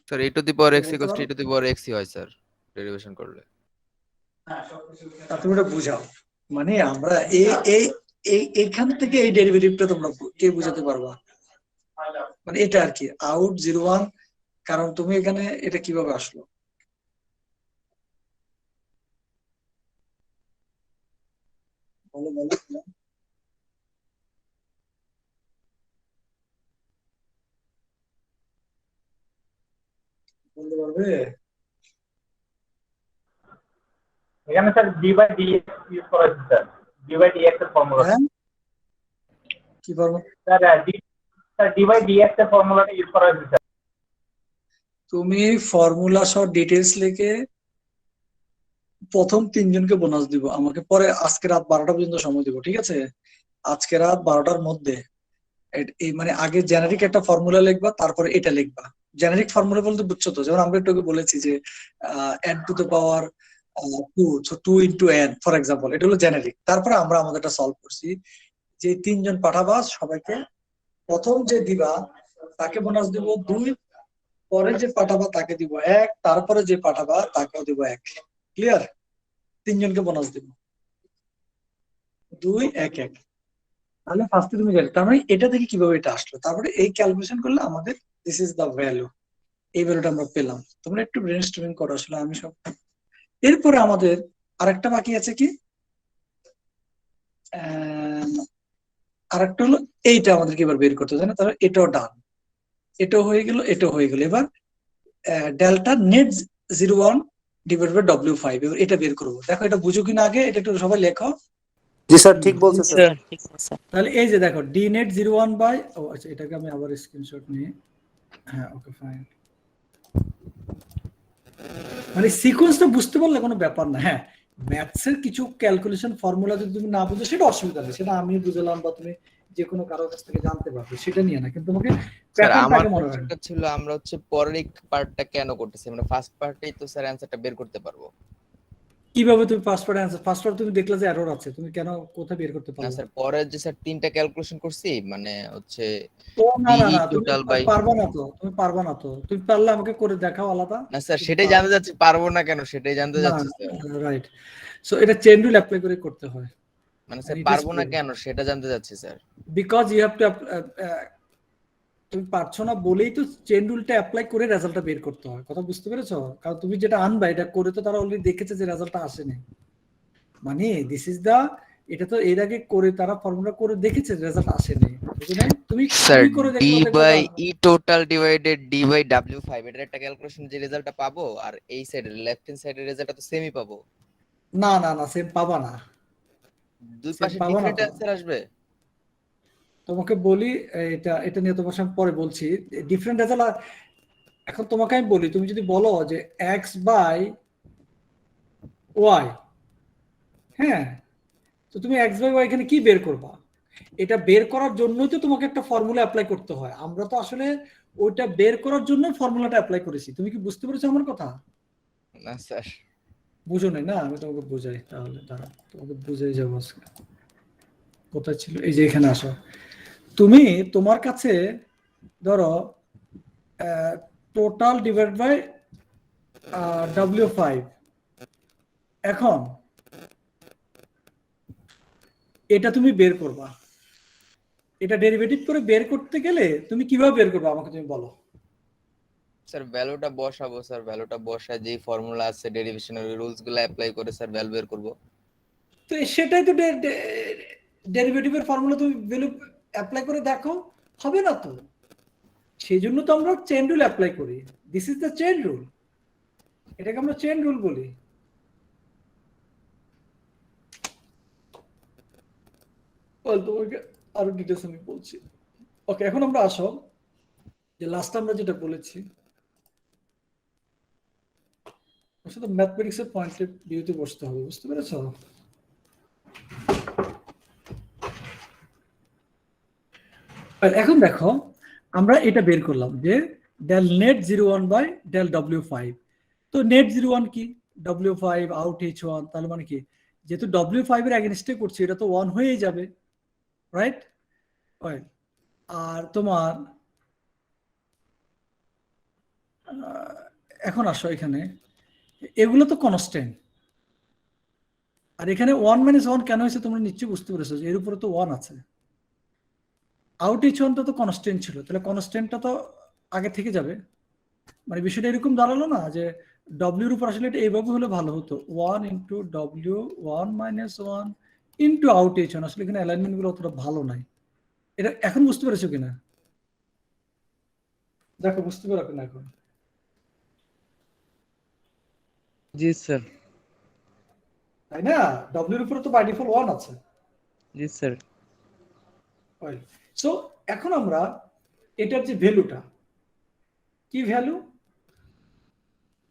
Sir a to the power x বলতে ইকুয়ালস টু পারো? a to the power x হয় স্যার ডেরিভেশন করলে। তা তুমি এটা বুঝাও, মানে আমরা এইখান থেকে এই ডেরিভেটিভটা তোমরা কে বুঝাতে পারবা? মানে এটা আর কি আউট 0 1, কারণ তুমি এখানে এটা কিভাবে আসলো? বলো বলো বলো। বলতে পারবে? এখানে sir d by d use করা হয়েছে sir, d by d x এর ফর্মুলা। হ্যাঁ কি পারবো sir d by d x এর ফর্মুলাটা ইউজ করা হয়েছে স্যার। তুমি ফর্মুলা সহ ডিটেলস লিখে প্রথম 3 জনকে বোনাস দিব, আমাকে পরে আজকে রাত 12টা পর্যন্ত সময় দিব, ঠিক আছে? আজকে রাত 12টার মধ্যে এই মানে আগে জেনারিক একটা ফর্মুলা লিখবা, তারপরে এটা লিখবা। জেনারিক ফর্মুলা বলতে বুঝছো তো, যেমন আমরা একটু আগে বলেছি যে n to the power 2, so 2 into n for example, এটা হলো জেনারিক। তারপরে আমরা আমাদেরটা সলভ করছি, যে 3 জন পাঠাবা সবাইকে, প্রথম যে দিবা তাকে বোনাস দিব 2, পরে যে পাঠাবা তাকে দিব 1, তারপরে যে পাঠাবা তাকেও দিব 1। ক্লিয়ার? 3 জনকে বোনাস দিব 2 1 1। তাহলে ফার্স্টে তুমি জানো, তার মানে এটা থেকে কিভাবে এটা আসলো, তারপরে এই ক্যালকুলেশন করলে আমাদের দিস ইজ দা ভ্যালু, এই ভ্যালুটা আমরা পেলাম। তোমরা একটু ব্রেনস্টর্মিং করো, আসলে আমি সব। এরপরে আমাদের আরেকটা বাকি আছে কি, আরেকটা হলো এইটা আমাদেরকে এবার বের করতে হবে, তাই না? তাহলে এটাও ডান, এটাও হয়ে গেল, এটাও হয়ে গেল। এবার delta net 0 1 divide by W5, এবার এটা বের করবো। দেখো এটা বুঝো কিনা আগে, এটা একটু সবাই লেখো। জি স্যার ঠিক বলছে স্যার। তাহলে এই যে দেখো ডি নেট 0 1 বাই, ও আচ্ছা এটাকে আমি আবার স্ক্রিনশট নিয়ে, হ্যাঁ ওকে ফাইন। মানে সিকোয়েন্সটা বুঝতে পারলে কোনো ব্যাপার না। হ্যাঁ, ম্যাথসের কিছু ক্যালকুলেশন ফর্মুলা যদি তুমি না বুঝো সেটা অসুবিধা নেই, সেটা আমি বুঝলাম বা তুমি যে কোনো কারোর কাছ থেকে জানতে পারবে, সেটা নিয়ে না, কিন্তু তোমাকে স্যার আমার প্যাটার্নটাকে মনে রাখবে। কোশ্চেনটা ছিল আমরা হচ্ছে পরের পার্টটা কেন করতেছি, মানে ফার্স্ট পার্টেই তো স্যার অ্যানসারটা বের করতে পারবো। কিভাবে তুমি পাসওয়ার্ড অ্যানসার, পাসওয়ার্ড তুমি দেখলে যে এরর আছে, তুমি কেন কোথায় বের করতে না পারবে? স্যার পরের যে স্যার 3টা ক্যালকুলেশন করছি, মানে হচ্ছে ও না না ডি না, তুমি টোটাল বাই, পারবা না তো, তুমি পারবা না তো, তুমি পারলে আমাকে করে দেখাও আলাদা। না স্যার সেটাই জানতে যাচ্ছি, পারবো না কেন সেটাই জানতে যাচ্ছি স্যার। রাইট, সো এটা চেইন রুল অ্যাপ্লাই করে করতে হয়, মানে স্যার পারবো না কেন সেটা জানতে যাচ্ছি sir. Because you have to, তুমি পারছো না বলেই তো চেইন রুলটা অ্যাপ্লাই করে রেজাল্টটা বের করতে হয়, কথা বুঝতে পেরেছো? কারণ তুমি যেটা আনবা এটা করে তো তারা অলরেডি দেখেছে যে রেজাল্টটা আসেনি, মানে দিস ইজ দা, এটা তো এর আগে করে তারা ফর্মুলা করে দেখেছে রেজাল্ট আসেনি, বুঝলে? তুমি স্যার করে ডি দেখো by e total divided d by W5 এটার একটা ক্যালকুলেশন যে রেজাল্টটা পাবো, আর এই সাইডের লেফট হ্যান্ড সাইডের রেজাল্টটা তো সেমই পাবো। না না না, সেম পাবা না, দুই পাশে পাবা না ডিফারেন্ট তো। অ্যানসার আসবে। তোমাকে বলি, এটা নিয়ে তোমার সঙ্গে পরে বলছি, ডিফারেন্ট রেজাল্ট। এখন তোমাকে আমি বলি, তুমি যদি বলো যে এক্স বাই ওয়াই, হ্যাঁ, তো তুমি এক্স বাই ওয়াই এখানে কি বের করবা? এটা বের করার জন্যই তো তোমাকে একটা ফর্মুলা অ্যাপ্লাই করতে হয়, আমরা তো আসলে ওইটা বের করার জন্য ফর্মুলাটা অ্যাপ্লাই করেছি। তুমি কি বুঝতে পেরেছো আমার কথা? না স্যার বুঝো নাই না, আমি তোমাকে বুঝাই তাহলে, দাঁড়াও তোমাকে বুঝাই যাবো আজকে। কোথায় ছিল, এই যে এখানে আসো। তুমি তোমার কাছে ধরো টোটাল ডিভাইড বাই W5, এখন এটা তুমি বের করবা, এটা ডেরিভেটিভ করে বের করতে গেলে তুমি কিভাবে বের করবে আমাকে তুমি বলো। স্যার ভ্যালুটা বসাবো, স্যার ভ্যালুটা বসায় যেই ফর্মুলা আছে ডেরিভেশনের রুলস গুলো অ্যাপ্লাই করে স্যার ভ্যালু বের করব। তো সেটাই তো ডেরিভেটিভের ফর্মুলা, তুমি ভ্যালু অ্যাপ্লাই করে দেখো, হবে না তো। সেই জন্য তো আমরা চেইন রুল অ্যাপ্লাই করি, this is the chain rule, এটাকে আমরা চেইন রুল বলি। তোমাকে আরো ডিটেলস আমি বলছি। ওকে, এখন আমরা আসো যে লাস্ট আমরা যেটা বলেছি, শুধু ম্যাথমেটিক্স এর পয়েন্টে ভিউতে বসতে হবে, বুঝতে পেরেছো? এখন দেখো আমরা এটা বের করলাম যে del net 01 by del W5। তো নেট 01 কি, W5 আউট H1, তাহলে মানে কি, যেহেতু W5 এর এগেনস্টে করছি এটা তো 1 হয়েই যাবে, রাইট? আর তোমার এখন আসো এখানে, এগুলো তো কনস্ট্যান্ট, আর এখানে 1 - 1 কেন হয়েছে তোমরা নিশ্চয়ই বুঝতে পেরেছো, এর উপরে তো 1 আছে। আউট H1টা তো কনস্ট্যান্ট ছিল, তাহলে কনস্ট্যান্টটা তো আগে থেকে যাবে। মানে বিষয়টা এরকম দাঁড়ালো না যে ডব্লিউর উপর আসলে এটা এইভাবে হলে ভালো হতো, 1 into W1 - 1 into out H1। আসলে এখানে অ্যালাইনমেন্ট গুলো অতটা ভালো নাই। এটা এখন বুঝতে পেরেছো কিনা? দেখো বুঝতে পারো কিনা এখন? জি স্যার। তাই না, ডব্লিউর উপরে তো বাই ডিফল্ট 1 আছে। জি স্যার। সো এখন আমরা এটার যে ভ্যালুটা, কি ভ্যালু,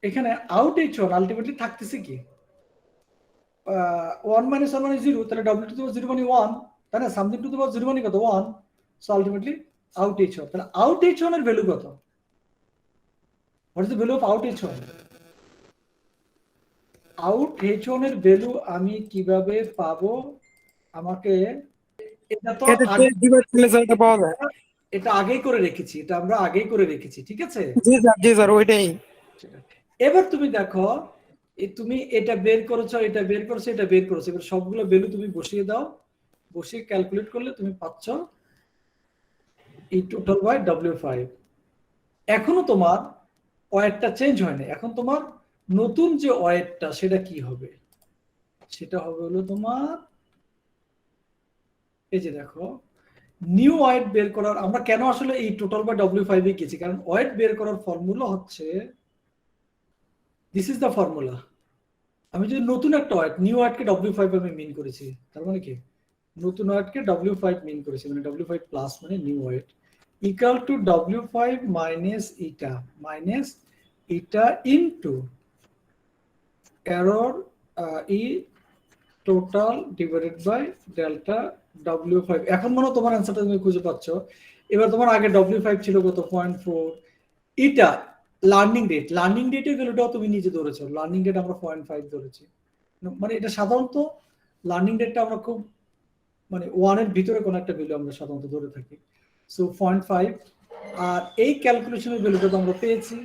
এখানে আউট H1 আলটিমেটলি থাকতেছে কি 1 - 1 মানে 0, তাহলে W টু দি 0 মানে 1, তাই না? সামথিং টু দি 0 মানে কত, 1। সো আলটিমেটলি আউট H1, তাহলে আউট H1 এর ভ্যালু কত? What is the value of out H1? Out H1 এর ভ্যালু আমি কিভাবে পাবো? আমাকে এটা তো এটা পাওয়া যায়। এটা আগেই করে রেখেছি, এটা আমরা আগেই করে রেখেছি, ঠিক আছে? জি স্যার ওইটাই। এবার তুমি দেখো, তুমি এটা বের করেছো, এটা বের করেছো, এটা বের করেছো, এবার সবগুলো ভ্যালু তুমি বসিয়ে দাও, বসিয়ে ক্যালকুলেট করলে তুমি পাচ্ছ এই টোটাল বাই W5। এখনো তোমার ওয়েটটা চেঞ্জ হয়নি, এখন তোমার নতুন যে ওয়েটটা সেটা কি হবে? সেটা হবে হলো তোমার, এই যে দেখো নিউ ওয়েট বের করার, আমরা কেন আসলে এই টোটাল বাই W5 এ গেছি, কারণ ওয়েট বের করার ফর্মুলা হচ্ছে, দিস ইজ দ্য ফর্মুলা। আমি যদি নতুন একটা ওয়েট, নিউ ওয়েটকে W5 আমি মিন করেছি, তার মানে কি নতুন ওয়েটকে W5 মিন করেছি, মানে W5 প্লাস মানে new weight equal to W5 minus eta into error e total divided by delta W5। এখন মনে তোমার অ্যান্সারটা তুমি খুঁজে পাচ্ছ। এবার তোমার আগে W5 ছিল কত, 0.4। এটা লার্নিং ডেটের ভ্যালুটাও তুমি নিজে ধরেছো, লার্নিং ডেট আমরা 0.5 ধরেছি। মানে এটা সাধারণত লার্নিং ডেটটা আমরা খুব মানে 1 এর ভিতরে কোন একটা ভ্যালু আমরা সাধারণত ধরে থাকি। সো 0.5, আর এই ক্যালকুলেশনের ভ্যালুটা তো আমরা পেয়েছি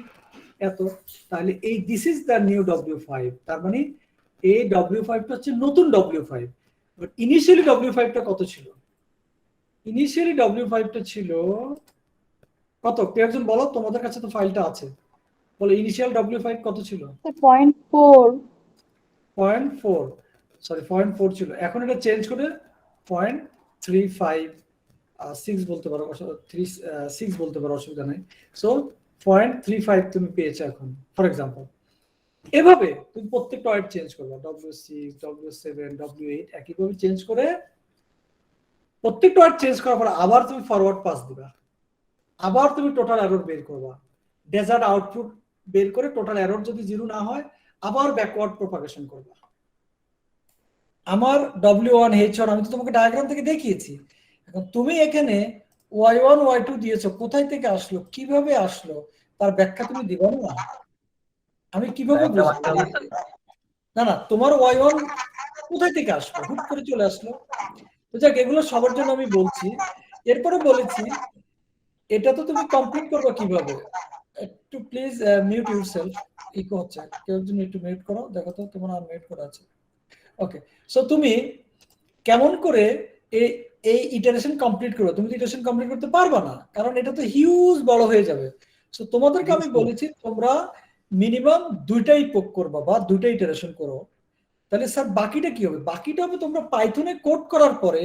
এত, তাহলে এই this is the new W5। তার মানে এই W5টা হচ্ছে নতুন W5। বাট ইনিশিয়ালি W5টা কত ছিল? ইনিশিয়ালি W5টা ছিল কত? কেউ একজন বলো, তোমাদের কাছে তো ফাইলটা আছে, বলো ইনিশিয়াল W5 কত ছিল? 0.4 সরি 0.4 ছিল। এখন এটা চেঞ্জ করে 0.35 বলতে পারো, 6 বলতে পারো, অসুবিধা নাই। সো 0.35 তুমি পেয়েছো এখন ফর এক্সাম্পল। এভাবে তুমি প্রত্যেকটা ওয়েট চেঞ্জ করবে, W6, W7, W8 একইভাবে চেঞ্জ করে, প্রত্যেকটা ওয়েট চেঞ্জ করার পর আবার তুমি ফরওয়ার্ড পাস দিবা, আবার তুমি টোটাল এরর বের করবা, ডেজার্ট আউটপুট বের করে টোটাল এরর যদি 0 না হয় আবার ব্যাকওয়ার্ড প্রপাগেশন করবা। আমার W1 H1 আমি তো তোমাকে ডায়াগ্রাম থেকে দেখিয়েছি। এখন তুমি এখানে Y1 Y2 দিয়েছো, কোথায় থেকে আসলো, কিভাবে আসলো, তার ব্যাখ্যা তুমি দিবা না? আমি কিভাবে বুঝবো? না তোমার Y1 কোথায় থেকে আসলো, হুট করে চলে আসলো। তো যাক, এগুলো সবার জন্য আমি বলছি। এরপরে বলেছি এটা তো তুমি কমপ্লিট করবে কিভাবে। একটু প্লিজ মিউট ইউরসেলফ, ইকো হচ্ছে, কেউ একজন একটু মিউট করো, দেখো তো তোমার আর মিউট করা আছে। ওকে, সো তুমি কেমন করে এই ইটারেশন কমপ্লিট করবে? তুমি তো ইটারেশন কমপ্লিট করতে পারবে না, কারণ এটা তো হিউজ বড় হয়ে যাবে। সো তোমাদেরকে আমি বলেছি তোমরা মিনিমাম 2টাই পোক করবা বা 2টা ইটারেশন করো। তাহলে স্যার বাকিটা কি হবে? বাকিটা হবে তোমরা পাইথনে কোড করার পরে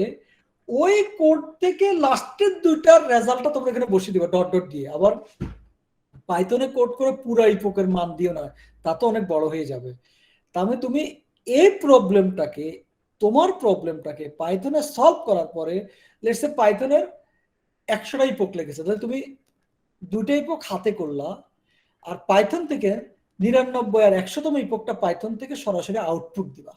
ওই কোড থেকে লাস্টের 2টার রেজাল্টটা তোমরা এখানে বসিয়ে দিবা ডট ডট দিয়ে। আবার পাইথনে কোড করে পুরো ইপোকের মান দিও না, তা তো অনেক বড় হয়ে যাবে। তাহলে তুমি এই প্রবলেমটাকে, তোমার প্রবলেমটাকে পাইথনে সলভ করার পরে, লেটস সে পাইথনের 100টা ইপোক লেগেছে, তাহলে তুমি 2টা ইপোক হাতে করলা, আর পাইথন থেকে 99 আর 100তম ইপোকটা পাইথন থেকে সরাসরি আউটপুট দিবা।